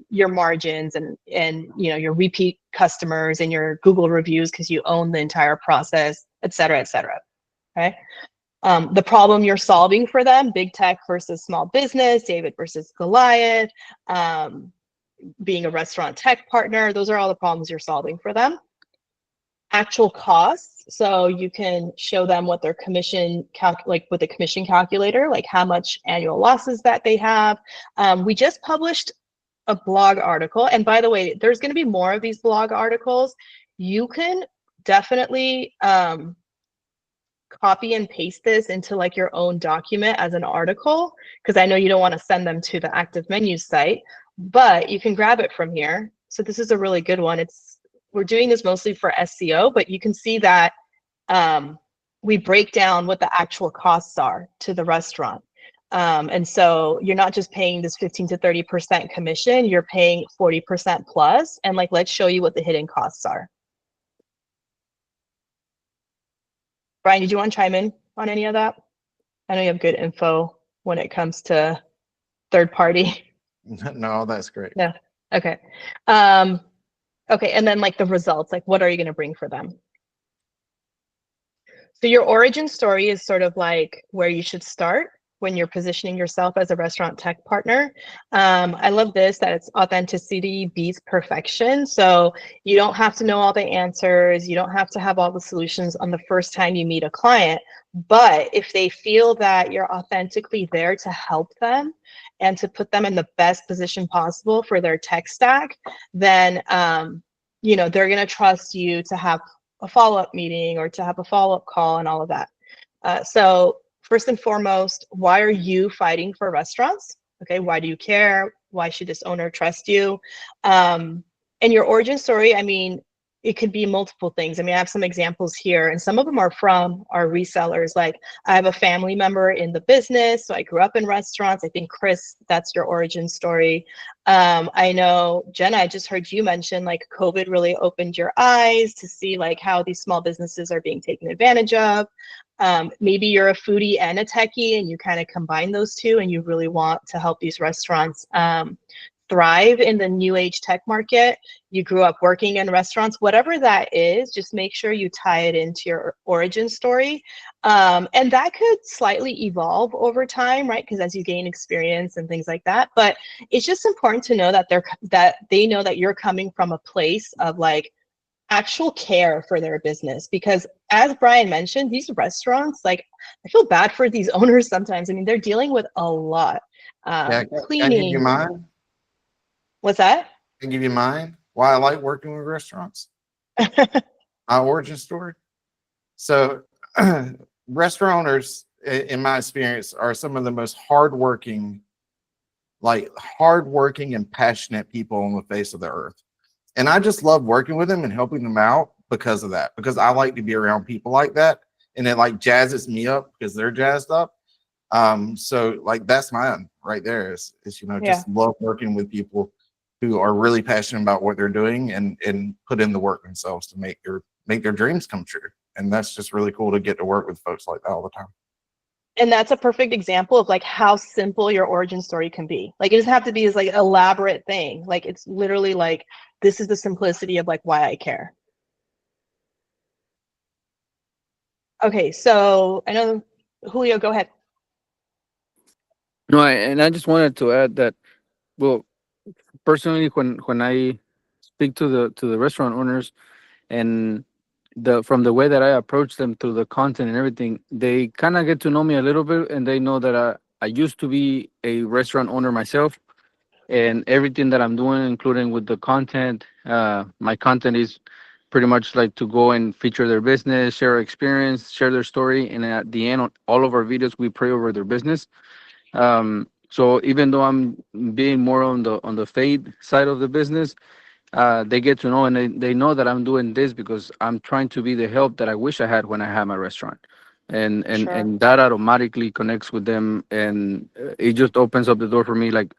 your margins and your repeat customers and your Google reviews, because you own the entire process, et cetera, et cetera. Okay. The problem you're solving for them, big tech versus small business, David versus Goliath, being a restaurant tech partner, those are all the problems you're solving for them. Actual costs, so you can show them what their commission like with the commission calculator, like how much annual losses that they have. We just published a blog article, and by the way, there's going to be more of these blog articles. You can definitely copy and paste this into like your own document as an article, because I know you don't want to send them to the ActiveMenus site, but you can grab it from here. So this is a really good one. We're doing this mostly for SEO, but you can see that we break down what the actual costs are to the restaurant. And so you're not just paying this 15 to 30% commission, you're paying 40% plus. And like, let's show you what the hidden costs are. Brian, did you want to chime in on any of that? I know you have good info when it comes to third party. No, that's great. Yeah. Okay. Okay. And then like the results, like what are you going to bring for them? So your origin story is sort of like where you should start when you're positioning yourself as a restaurant tech partner. I love this, that it's authenticity beats perfection. So you don't have to know all the answers. You don't have to have all the solutions on the first time you meet a client. But if they feel that you're authentically there to help them and to put them in the best position possible for their tech stack, then they're going to trust you to have a follow-up meeting or to have a follow-up call and all of that. So first and foremost, why are you fighting for restaurants? Okay, why do you care? Why should this owner trust you? And your origin story, I mean, it could be multiple things. I mean, I have some examples here, and some of them are from our resellers. Like, I have a family member in the business, so I grew up in restaurants. I think, Chris, that's your origin story. I know, Jenna, I just heard you mention like COVID really opened your eyes to see like how these small businesses are being taken advantage of. Maybe you're a foodie and a techie and you kind of combine those two and you really want to help these restaurants thrive in the new age tech market. You grew up working in restaurants, whatever that is, just make sure you tie it into your origin story. And that could slightly evolve over time, right? Because as you gain experience and things like that, but it's just important to know that they know that you're coming from a place of like actual care for their business. Because as Brian mentioned, these restaurants, like, I feel bad for these owners sometimes. I mean, they're dealing with a lot. Cleaning. Can I give you mine? What's that? Can I give you mine? Why I like working with restaurants? My origin story. So restaurant owners, in my experience, are some of the most hardworking and passionate people on the face of the earth. And I just love working with them and helping them out because of that, because I like to be around people like that. And it like jazzes me up because they're jazzed up. So like, that's mine right there is just love working with people who are really passionate about what they're doing and put in the work themselves to make their dreams come true. And that's just really cool to get to work with folks like that all the time. And that's a perfect example of like how simple your origin story can be. Like, it doesn't have to be this like elaborate thing. Like, it's literally like, this is the simplicity of like why I care. Okay, so I know, Julio, go ahead. No, I just wanted to add that, well, personally, when I speak to the restaurant owners, and from the way that I approach them through the content and everything, they kind of get to know me a little bit, and they know that I used to be a restaurant owner myself, and everything that I'm doing, including with the content, my content is pretty much like to go and feature their business, share experience, share their story, and at the end, on all of our videos, we pray over their business. So even though I'm being more on the faith side of the business, they get to know, and they know that I'm doing this because I'm trying to be the help that I wish I had when I had my restaurant, and that automatically connects with them, and it just opens up the door for me. Like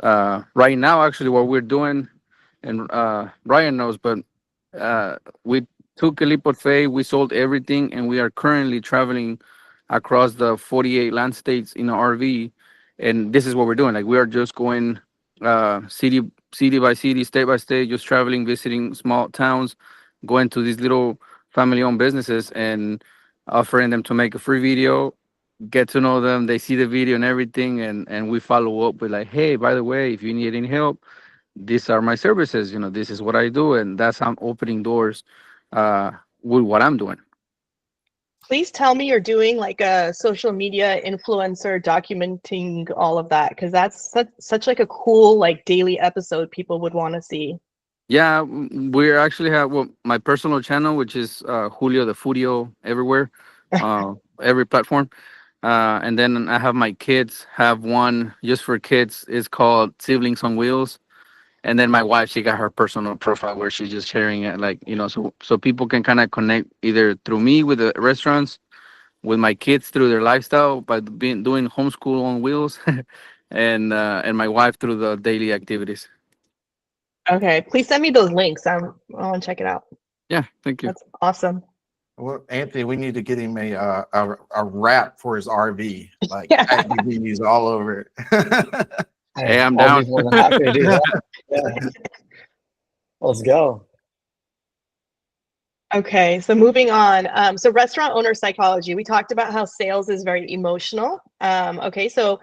right now, actually, what we're doing, and Brian knows, but we took a leap of faith. We sold everything, and we are currently traveling across the 48 land states in an RV. And this is what we're doing. Like we are just going city by city, state by state, just traveling, visiting small towns, going to these little family-owned businesses and offering them to make a free video, get to know them. They see the video and everything, and we follow up with like, hey, by the way, if you need any help, these are my services. This is what I do, and that's how I'm opening doors with what I'm doing. Please tell me you're doing like a social media influencer documenting all of that, because that's such like a cool like daily episode people would want to see. Yeah, we actually have my personal channel, which is Julio the Fudio everywhere, every platform. And then I have my kids have one just for kids. It's called Siblings on Wheels. And then my wife, she got her personal profile where she's just sharing it, like, so people can kind of connect either through me with the restaurants, with my kids through their lifestyle by doing homeschool on wheels, and my wife through the daily activities. Okay, please send me those links. I want to check it out. Yeah, thank you. That's awesome. Well, Anthony, we need to get him a wrap for his RV, like Yeah. ActiveMenus all over it. Hey, I'm I'll down. be more than happy to do that. Yeah. Let's go. Okay, so moving on. So restaurant owner psychology. We talked about how sales is very emotional. Okay, so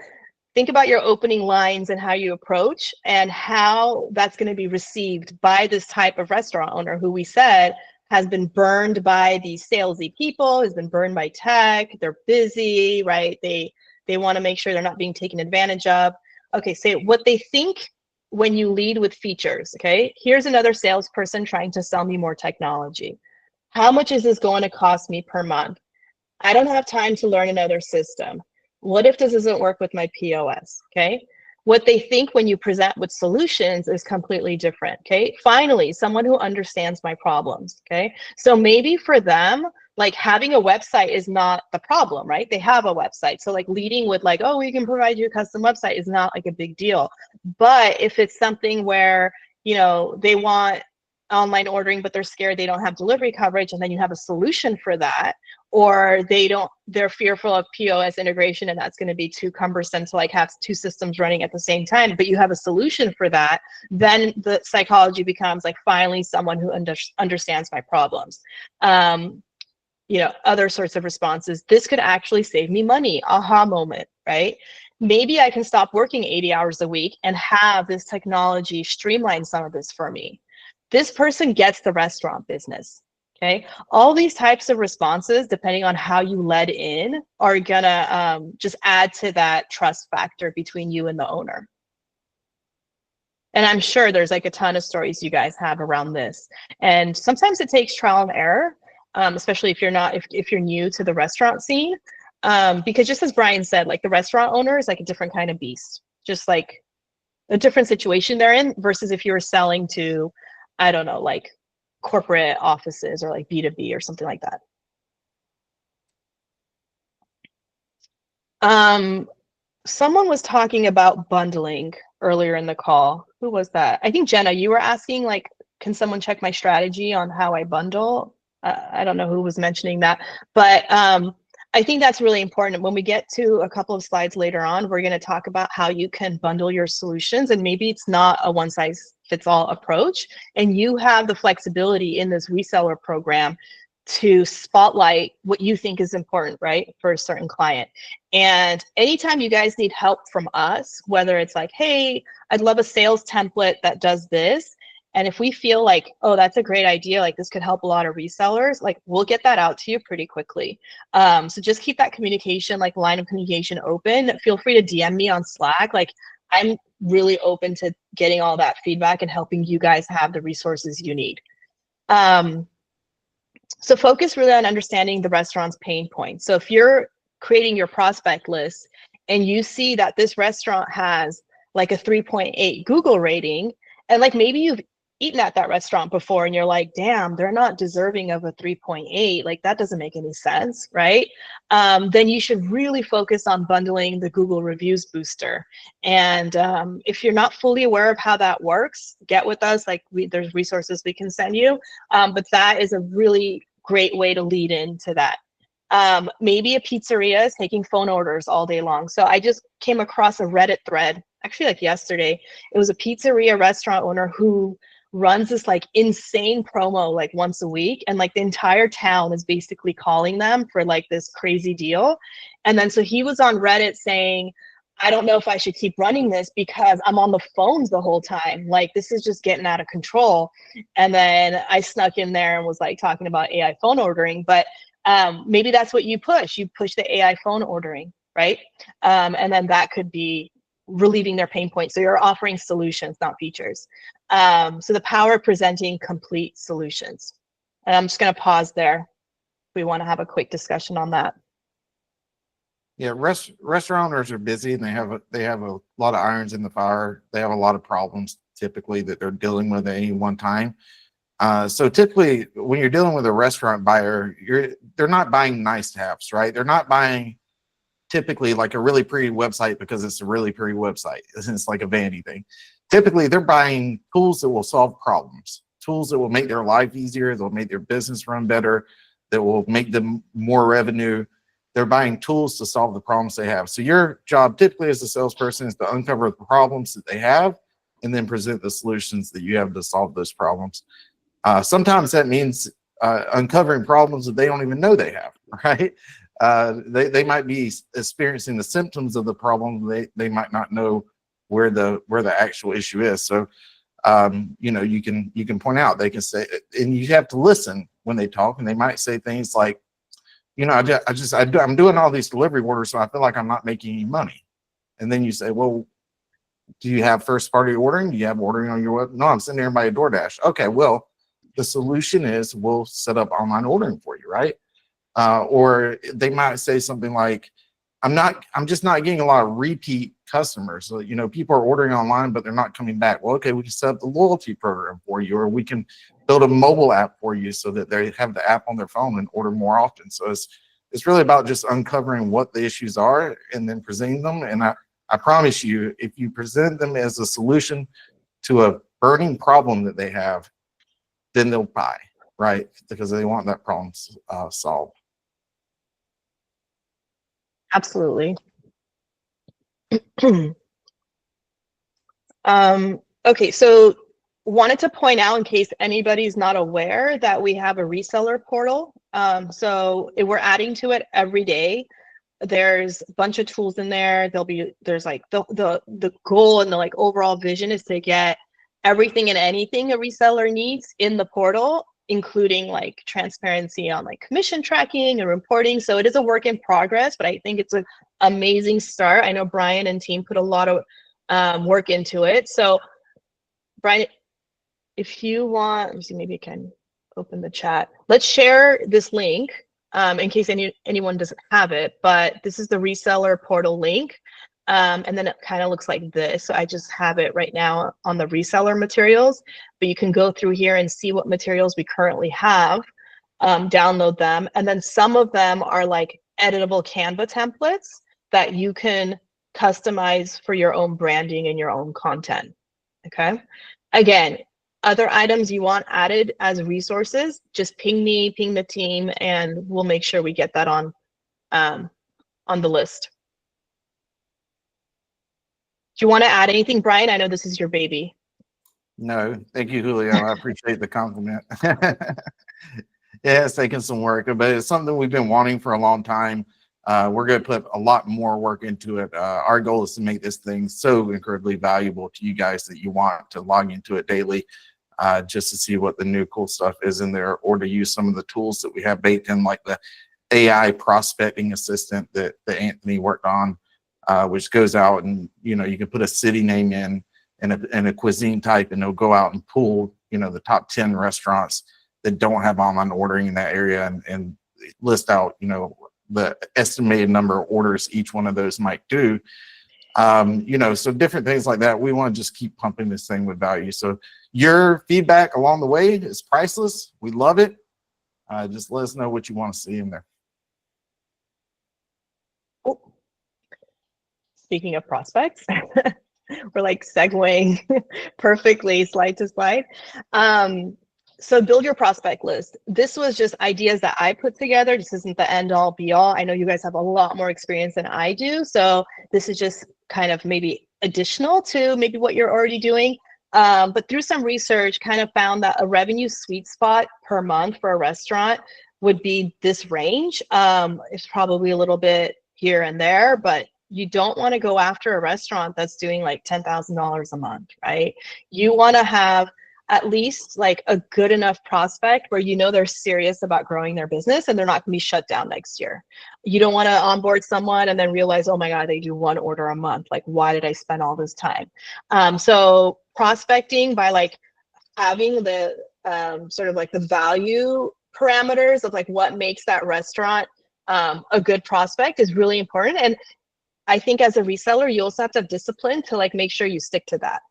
think about your opening lines and how you approach and how that's going to be received by this type of restaurant owner who we said has been burned by these salesy people, has been burned by tech. They're busy, right? They want to make sure they're not being taken advantage of. Okay, so what they think when you lead with features, okay? Here's another salesperson trying to sell me more technology. How much is this going to cost me per month? I don't have time to learn another system. What if this doesn't work with my POS, okay? What they think when you present with solutions is completely different, okay? Finally, someone who understands my problems, okay? So maybe for them, like having a website is not the problem, right? They have a website. So like leading with like, oh, we can provide you a custom website is not like a big deal. But if it's something where, they want online ordering, but they're scared they don't have delivery coverage, and then you have a solution for that, or they're fearful of POS integration and that's going to be too cumbersome to like have two systems running at the same time, but you have a solution for that, then the psychology becomes like finally someone who understands my problems. Other sorts of responses. This could actually save me money. Aha moment, right? Maybe I can stop working 80 hours a week and have this technology streamline some of this for me. This person gets the restaurant business, okay? All these types of responses, depending on how you led in, are gonna just add to that trust factor between you and the owner. And I'm sure there's like a ton of stories you guys have around this. And sometimes it takes trial and error, especially if you're new to the restaurant scene, because just as Brian said, like the restaurant owner is like a different kind of beast, just like a different situation they're in versus if you were selling to, I don't know, like corporate offices or like B2B or something like that. Someone was talking about bundling earlier in the call. Who was that? I think Jenna, you were asking like, can someone check my strategy on how I bundle? I don't know who was mentioning that, but I think that's really important. When we get to a couple of slides later on, we're going to talk about how you can bundle your solutions, and maybe it's not a one size fits all approach, and you have the flexibility in this reseller program to spotlight what you think is important, right, for a certain client. And anytime you guys need help from us, whether it's like, hey, I'd love a sales template that does this, and if we feel like, oh, that's a great idea, like this could help a lot of resellers, like we'll get that out to you pretty quickly. So just keep that communication, like line of communication open. Feel free to DM me on Slack. Like I'm really open to getting all that feedback and helping you guys have the resources you need. So focus really on understanding the restaurant's pain points. So if you're creating your prospect list and you see that this restaurant has like a 3.8 Google rating, and like maybe you've eaten at that restaurant before and you're like, damn, they're not deserving of a 3.8, like that doesn't make any sense, right? Then you should really focus on bundling the Google reviews booster. And if you're not fully aware of how that works, get with us. Like there's resources we can send you, but that is a really great way to lead into that. Maybe a pizzeria is taking phone orders all day long. So I just came across a Reddit thread, actually like yesterday. It was a pizzeria restaurant owner who runs this like insane promo like once a week, and like the entire town is basically calling them for like this crazy deal. And then so he was on Reddit saying, I don't know if I should keep running this because I'm on the phones the whole time. Like this is just getting out of control. And then I snuck in there and was like talking about AI phone ordering, but maybe that's what you push. You push the AI phone ordering, right? And then that could be relieving their pain point. So you're offering solutions, not features. So the power of presenting complete solutions. And I'm just going to pause there. We want to have a quick discussion on that. Yeah, restaurant owners are busy and they have a lot of irons in the fire. They have a lot of problems typically that they're dealing with at any one time. So typically when you're dealing with a restaurant buyer, they're not buying nice to haves, right? They're not buying typically like a really pretty website because it's a really pretty website. It's like a vanity thing. Typically they're buying tools that will solve problems, tools that will make their life easier, that will make their business run better, that will make them more revenue. They're buying tools to solve the problems they have. So your job typically as a salesperson is to uncover the problems that they have and then present the solutions that you have to solve those problems. Sometimes that means uncovering problems that they don't even know they have, right? They might be experiencing the symptoms of the problem. They might not know where the actual issue is. So, you know, you can point out, they can say, and you have to listen when they talk, and they might say things like, you know, I'm doing all these delivery orders, so I feel like I'm not making any money. And then you say, well, do you have first party ordering? Do you have ordering on your web? No, I'm sending everybody a DoorDash. Okay, well, the solution is we'll set up online ordering for you, right? Or they might say something like, I'm just not getting a lot of repeat customers. So, you know, people are ordering online, but they're not coming back. Well, okay, we can set up the loyalty program for you, or we can build a mobile app for you so that they have the app on their phone and order more often. So it's really about just uncovering what the issues are and then presenting them. And I promise you, if you present them as a solution to a burning problem that they have, then they'll buy, right? Because they want that problem solved. Absolutely. Okay, so wanted to point out in case anybody's not aware that we have a reseller portal. So we're adding to it every day. There's a bunch of tools in there. There's like the goal and the like overall vision is to get everything and anything a reseller needs in the portal, including like transparency on like commission tracking and reporting. So it is a work in progress, but I think it's an amazing start. I know Brian and team put a lot of work into it. So Brian, if you want, let me see, maybe I can open the chat. Let's share this link in case anyone doesn't have it, but this is the reseller portal link. And then it kind of looks like this. So I just have it right now on the reseller materials, but you can go through here and see what materials we currently have, download them. And then some of them are like editable Canva templates that you can customize for your own branding and your own content. Okay. Again, other items you want added as resources, just ping me, ping the team, and we'll make sure we get that on the list. Do you want to add anything, Brian? I know this is your baby. No, thank you, Julio. I appreciate the compliment. Yeah, it's taking some work, but it's something we've been wanting for a long time. We're going to put a lot more work into it. Our goal is to make this thing so incredibly valuable to you guys that you want to log into it daily, just to see what the new cool stuff is in there, or to use some of the tools that we have baked in, like the AI prospecting assistant that Anthony worked on, which goes out and, you know, you can put a city name in and a cuisine type, and it'll go out and pull, you know, the top 10 restaurants that don't have online ordering in that area, and list out, you know, the estimated number of orders each one of those might do. So different things like that. We want to just keep pumping this thing with value. So your feedback along the way is priceless. We love it. Just let us know what you want to see in there. Oh. Speaking of prospects, we're like segueing perfectly slide to slide. So build your prospect list. This was just ideas that I put together. This isn't the end all be all. I know you guys have a lot more experience than I do. So this is just kind of maybe additional to maybe what you're already doing. But through some research, kind of found that a revenue sweet spot per month for a restaurant would be this range. It's probably a little bit here and there, but you don't want to go after a restaurant that's doing like $10,000 a month, right? You want to have at least like a good enough prospect where you know they're serious about growing their business and they're not going to be shut down next year. You don't want to onboard someone and then realize, oh my God, they do 1 order a month. Like, why did I spend all this time? So prospecting by like having the sort of like the value parameters of like what makes that restaurant a good prospect is really important. And I think as a reseller, you also have to have discipline to like make sure you stick to that,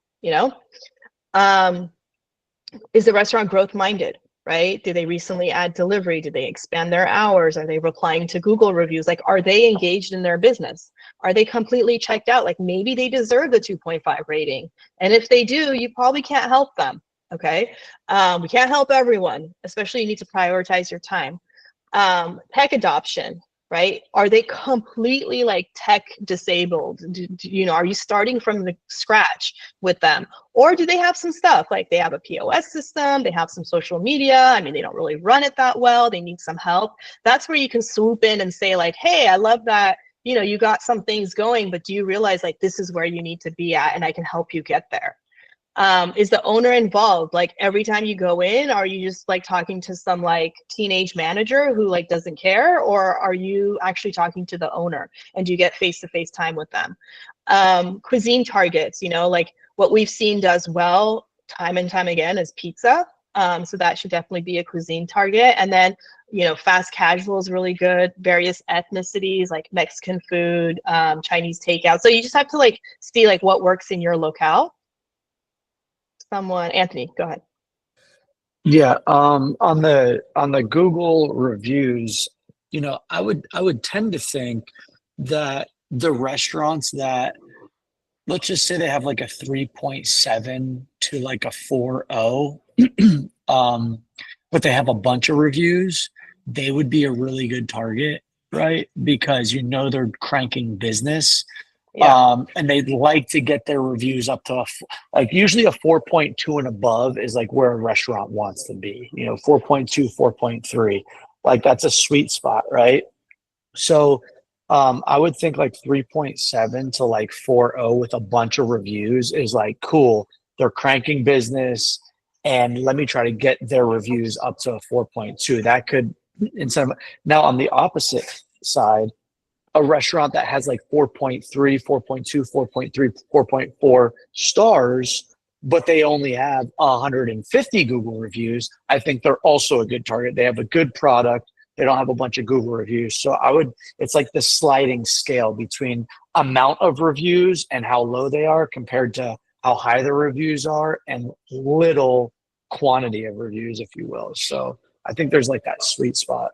Is the restaurant growth minded, right? Did they recently add delivery? Did they expand their hours? Are they replying to Google reviews? Like, are they engaged in their business? Are they completely checked out? Like maybe they deserve the 2.5 rating. And if they do, you probably can't help them, okay? We can't help everyone, especially you need to prioritize your time. Tech adoption, right? Are they completely like tech disabled? Are you starting from the scratch with them? Or do they have some stuff like they have a POS system, they have some social media. I mean, they don't really run it that well. They need some help. That's where you can swoop in and say like, hey, I love that, you got some things going, but do you realize like this is where you need to be at and I can help you get there? Is the owner involved? Like every time you go in, are you just like talking to some like teenage manager who like doesn't care, or are you actually talking to the owner and do you get face-to-face time with them? Cuisine targets, like what we've seen does well time and time again is pizza. So that should definitely be a cuisine target. And then, fast casual is really good. Various ethnicities like Mexican food, Chinese takeout. So you just have to like see like what works in your locale. Anthony, go ahead. Yeah, on the Google reviews, I would tend to think that the restaurants that, let's just say they have like a 3.7 to like a 4.0, but they have a bunch of reviews, they would be a really good target, right? Because they're cranking business. Yeah. And they'd like to get their reviews up to usually a 4.2 and above is like where a restaurant wants to be, 4.2, 4.3, like that's a sweet spot, right? So I would think like 3.7 to like 4.0 with a bunch of reviews is like cool. They're cranking business, and let me try to get their reviews up to a 4.2. That could now on the opposite side, a restaurant that has like 4.3, 4.2, 4.3, 4.4 stars, but they only have 150 Google reviews, I think they're also a good target. They have a good product. They don't have a bunch of Google reviews. So it's like the sliding scale between amount of reviews and how low they are compared to how high the reviews are and little quantity of reviews, if you will. So I think there's like that sweet spot.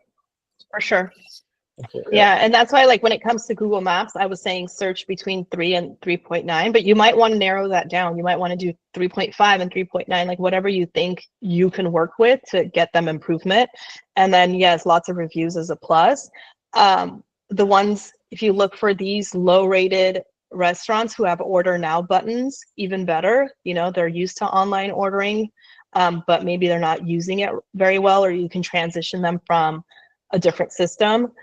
For sure. Yeah, and that's why like when it comes to Google Maps, I was saying search between 3 and 3.9, but you might want to narrow that down. You might want to do 3.5 and 3.9, like whatever you think you can work with to get them improvement. And then yes, lots of reviews is a plus. The ones, if you look for these low rated restaurants who have order now buttons, even better, they're used to online ordering, but maybe they're not using it very well, or you can transition them from a different system.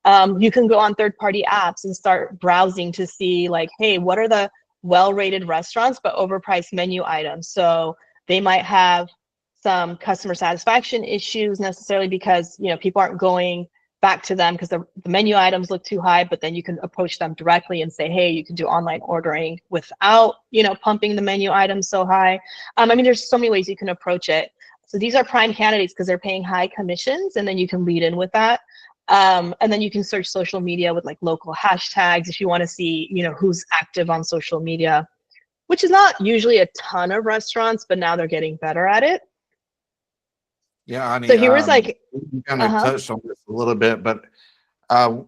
You can go on third-party apps and start browsing to see like, hey, what are the well-rated restaurants but overpriced menu items? So they might have some customer satisfaction issues necessarily because people aren't going back to them because the menu items look too high, but then you can approach them directly and say, hey, you can do online ordering without pumping the menu items so high. I mean, there's so many ways you can approach it. So these are prime candidates because they're paying high commissions, and then you can lead in with that. And then you can search social media with like local hashtags if you want to see, you know, who's active on social media, which is not usually a ton of restaurants, but now they're getting better at it. Yeah, Ani, So here was like, you kind of touched on this a little bit, but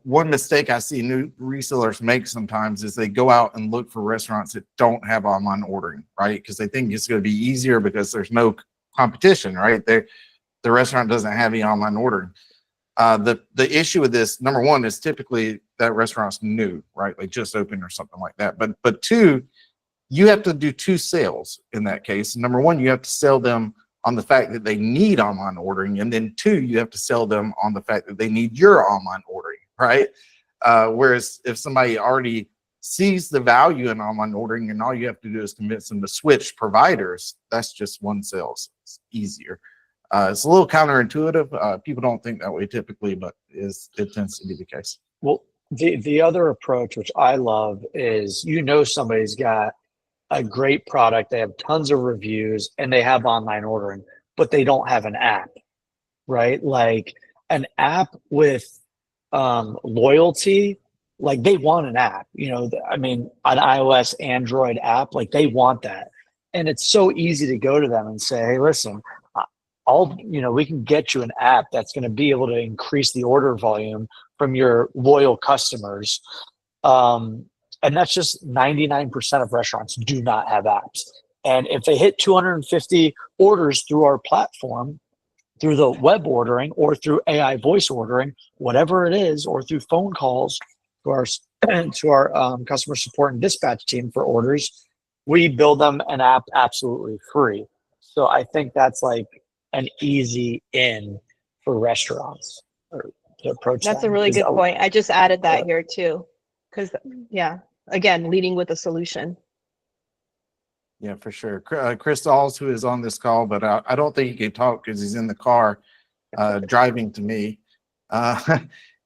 one mistake I see new resellers make sometimes is they go out and look for restaurants that don't have online ordering, right? Because they think it's going to be easier because there's no competition, right? The restaurant doesn't have any online ordering. The issue with this, number one, is typically that restaurant's new, right? Like just opened or something like that. But two, you have to do two sales in that case. Number one, you have to sell them on the fact that they need online ordering, and then two, you have to sell them on the fact that they need your online ordering, right? Whereas if somebody already sees the value in online ordering and all you have to do is convince them to switch providers, that's just one sale. So it's easier. It's a little counterintuitive. People don't think that way typically, but it tends to be the case. Well, the other approach, which I love, is you know somebody's got a great product, they have tons of reviews, and they have online ordering, but they don't have an app, right? Like an app with loyalty, like they want an app, you know, I mean, an iOS, Android app, like they want that. And it's so easy to go to them and say, hey, listen, we can get you an app that's going to be able to increase the order volume from your loyal customers. And that's just 99% of restaurants do not have apps. And if they hit 250 orders through our platform, through the web ordering or through AI voice ordering, whatever it is, or through phone calls to our customer support and dispatch team for orders, we build them an app absolutely free. So I think that's like an easy in for restaurants or to approach. That's a really good point. I just added that here too, because yeah, again, leading with a solution. Yeah, for sure. Chris Dawes, who is on this call, but I don't think he can talk because he's in the car driving to me.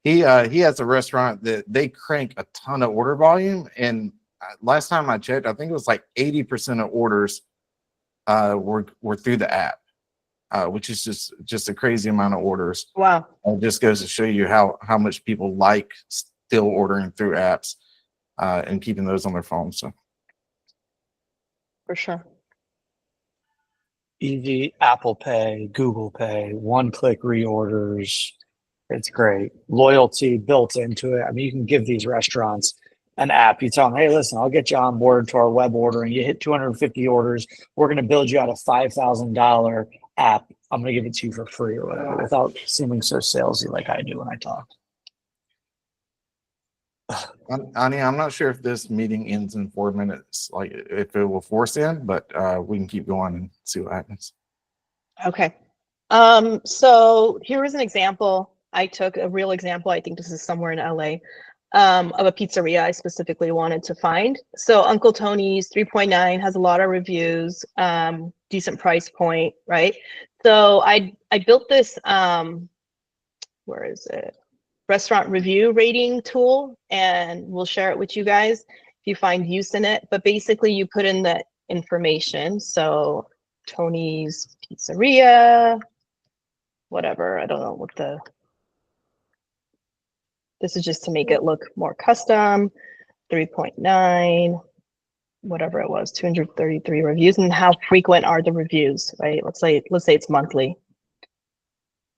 He has a restaurant that they crank a ton of order volume, and last time I checked, I think it was like 80% of orders were through the app, which is just a crazy amount of orders. Wow! It just goes to show you how much people like still ordering through apps and keeping those on their phone. So. For sure. Easy Apple Pay, Google Pay, one-click reorders. It's great. Loyalty built into it. I mean, you can give these restaurants an app. You tell them, hey, listen, I'll get you on board to our web ordering. You hit 250 orders. We're going to build you out a $5,000 app. I'm going to give it to you for free or whatever, without seeming so salesy like I do when I talk. Ani, I'm not sure if this meeting ends in 4 minutes, like if it will force in, but we can keep going and see what happens. Okay. So here is an example. I took a real example. I think this is somewhere in LA of a pizzeria I specifically wanted to find. So Uncle Tony's 3.9 has a lot of reviews, decent price point, right? So I built this, where is it? Restaurant review rating tool, and we'll share it with you guys if you find use in it. But basically you put in the information. So Tony's Pizzeria, whatever, I don't know what this is just to make it look more custom, 3.9, whatever it was, 233 reviews, and how frequent are the reviews, right? Let's say it's monthly.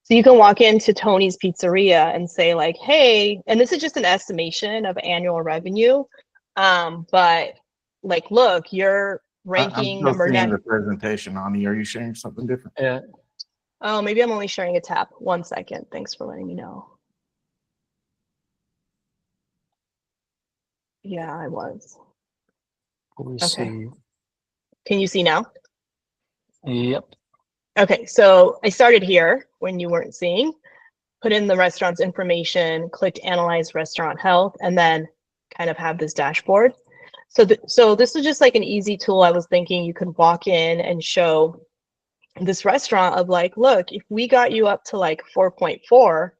So you can walk into Tony's Pizzeria and say like, hey, and this is just an estimation of annual revenue, but like, look, you're ranking number 9. The presentation, Ani, are you sharing something different? Yeah. Oh, maybe I'm only sharing a tab. 1 second. Thanks for letting me know. Yeah, I was. Okay. Can you see now? Yep. Okay, so I started here when you weren't seeing, put in the restaurant's information, clicked analyze restaurant health, and then kind of have this dashboard. So this is just like an easy tool. I was thinking you could walk in and show this restaurant of like, look, if we got you up to like 4.4,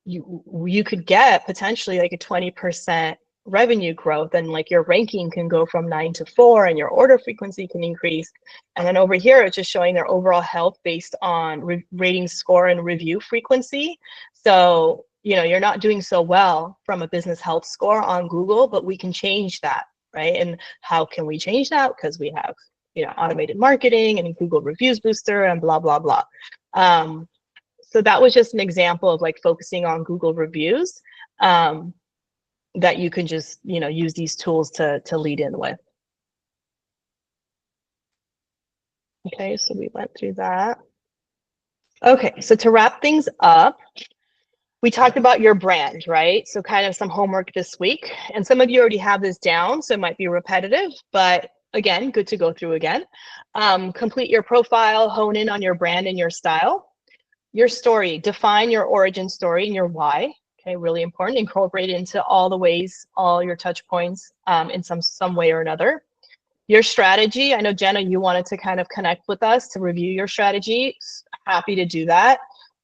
you could get potentially like a 20% revenue growth, and like your ranking can go from 9 to 4 and your order frequency can increase. And then over here it's just showing their overall health based on rating score and review frequency. So you know, you're not doing so well from a business health score on Google, but we can change that, right? And how can we change that? Because we have, you know, automated marketing and Google Reviews Booster and blah, blah, blah. So that was just an example of like focusing on Google reviews that you can just, you know, use these tools to lead in with. Okay, so we went through that. Okay, so to wrap things up, we talked about your brand, right? So kind of some homework this week. And some of you already have this down, so it might be repetitive, but again, good to go through again. Complete your profile, hone in on your brand and your style. Your story, define your origin story and your why. Okay, really important. Incorporate it into all the ways, all your touch points in some way or another. Your strategy, I know Jenna, you wanted to kind of connect with us to review your strategy. Happy to do that.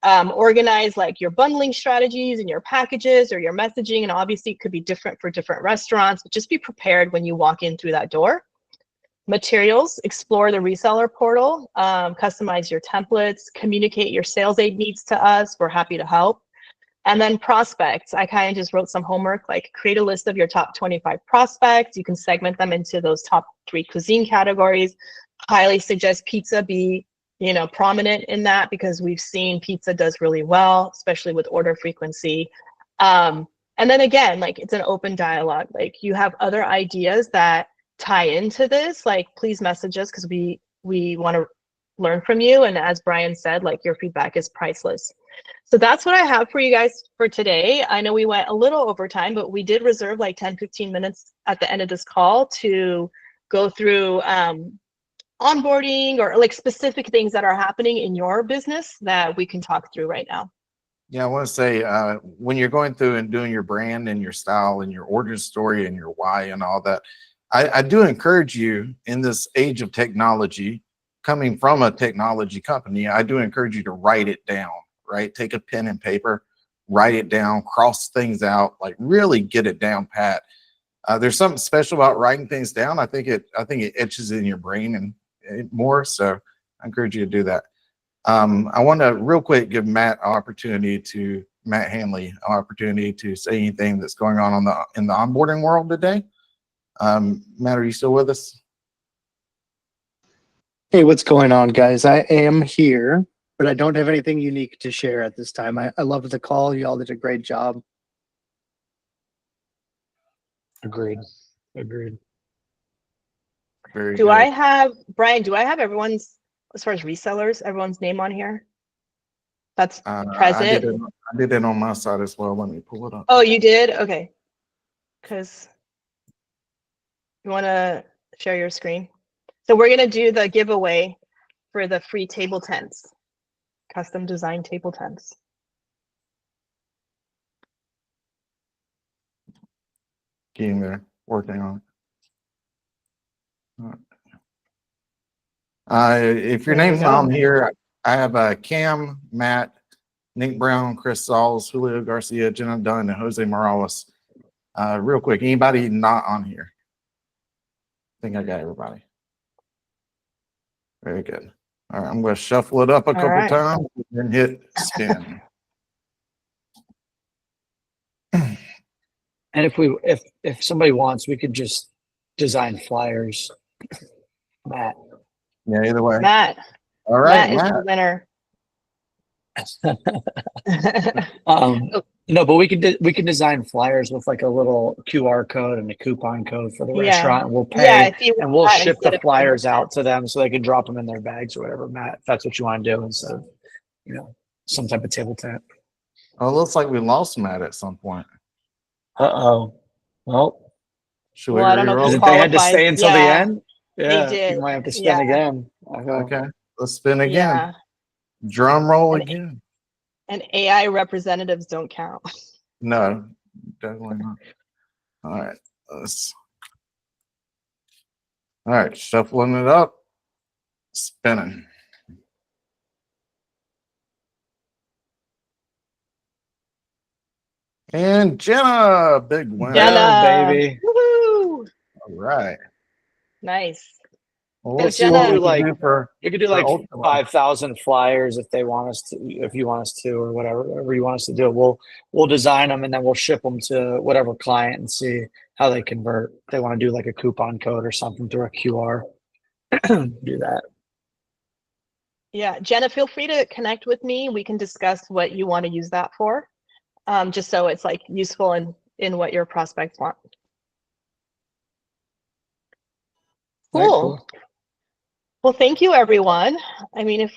Organize like your bundling strategies and your packages or your messaging, and obviously it could be different for different restaurants, but just be prepared when you walk in through that door. Materials, explore the reseller portal, customize your templates, communicate your sales aid needs to us. We're happy to help. And then prospects, I kind of just wrote some homework, like create a list of your top 25 prospects. You can segment them into those top 3 cuisine categories. Highly suggest pizza be, you know, prominent in that, because we've seen pizza does really well, especially with order frequency. And then again, like it's an open dialogue. Like you have other ideas that tie into this, like please message us, because we want to learn from you. And as Brian said, like your feedback is priceless. So that's what I have for you guys for today. I know we went a little over time, but we did reserve like 10-15 minutes at the end of this call to go through onboarding or like specific things that are happening in your business that we can talk through right now. Yeah, I want to say when you're going through and doing your brand and your style and your origin story and your why and all that, I do encourage you in this age of technology, coming from a technology company, I do encourage you to write it down, right? Take a pen and paper, write it down, cross things out, like really get it down pat. There's something special about writing things down. I think it etches in your brain and more. So I encourage you to do that. I want to real quick give Matt Hanley an opportunity to say anything that's going on in the onboarding world today. Matt, are you still with us? Hey, what's going on, guys? I am here, but I don't have anything unique to share at this time. I loved the call. You all did a great job. Agreed. Very Do good. I have, Brian, do I have everyone's, as far as resellers, everyone's name on here? That's present. I did it on my side as well. Let me pull it up. Oh, you did? Okay. Because you want to share your screen. So we're going to do the giveaway for the free table tents, custom design table tents. Getting there, working on it. If your There you name's not go. on here, I have Cam, Matt, Nick Brown, Chris Sauls, Julio Garcia, Jenna Dunn, and Jose Morales. Real quick, anybody not on here? I think I got everybody. Very good. All right, I'm going to shuffle it up a couple right. times and hit spin. And if somebody wants, we could just design flyers. Matt. Yeah, either way. Matt. All right, Matt is the winner. No, but we can design flyers with like a little QR code and a coupon code for the Yeah. restaurant. And we'll pay, Yeah, if you and we'll want that ship instead the of flyers table out to them so they can drop them in their bags or whatever. Matt, if that's what you want to do instead of, some type of table tent. Oh, it looks like we lost Matt at some point. Uh-oh. Well, Should we Well, I don't know if reroll? he they had to qualifies. stay until the Yeah, end. Yeah, did. you might have to spin Yeah. again. Okay, let's spin again. Yeah. Drum roll And- again. And AI representatives don't count. No, definitely not. All right, all right, shuffling it up, spinning. And Jenna, big winner. Jenna. baby. Woohoo! All right. Nice. Well, Yeah, we'll see what Jenna- we like- can do for. You could do for like ultimate. 5,000 flyers if they want us to, if you want us to, or whatever you want us to do. We'll design them and then we'll ship them to whatever client and see how they convert. If they want to do like a coupon code or something through a QR. Do that. Yeah, Jenna, feel free to connect with me. We can discuss what you want to use that for, just so it's like useful in what your prospects want. Right, Cool. Well, thank you, everyone. I mean,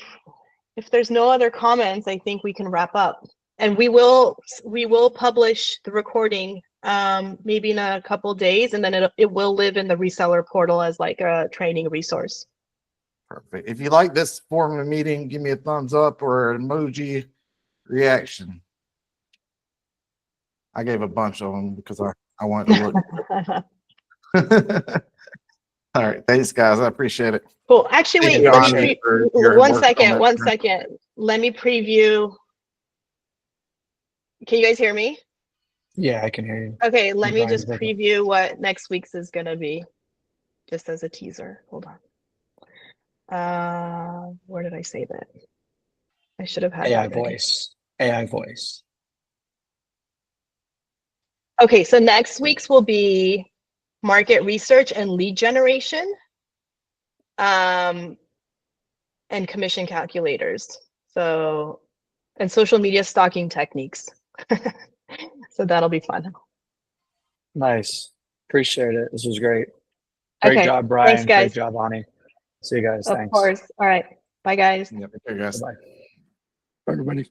if there's no other comments, I think we can wrap up. And we will publish the recording maybe in a couple days, and then it will live in the reseller portal as like a training resource. Perfect. If you like this form of meeting, give me a thumbs up or an emoji reaction. I gave a bunch of them because I want to look. All right. Thanks, guys. I appreciate it. Cool. Actually, Thank wait, you, let Ani, me for your one work on second, that. one second. Let me preview. Can you guys hear me? Yeah, I can hear you. Okay, let me Brian's just looking. preview what next week's is gonna be, just as a teaser. Hold on. Where did I save it? I should have had AI that ready. voice. AI voice. Okay, so next week's will be market research and lead generation, and commission calculators. So, and social media stalking techniques. So that'll be fun. Nice. Appreciate it. This was great. Great Okay, job, Brian. thanks, guys. Great job, Ani. See you guys. Of Thanks. course. All right. Bye, guys. Yeah, take care, guys. Bye-bye. Everybody.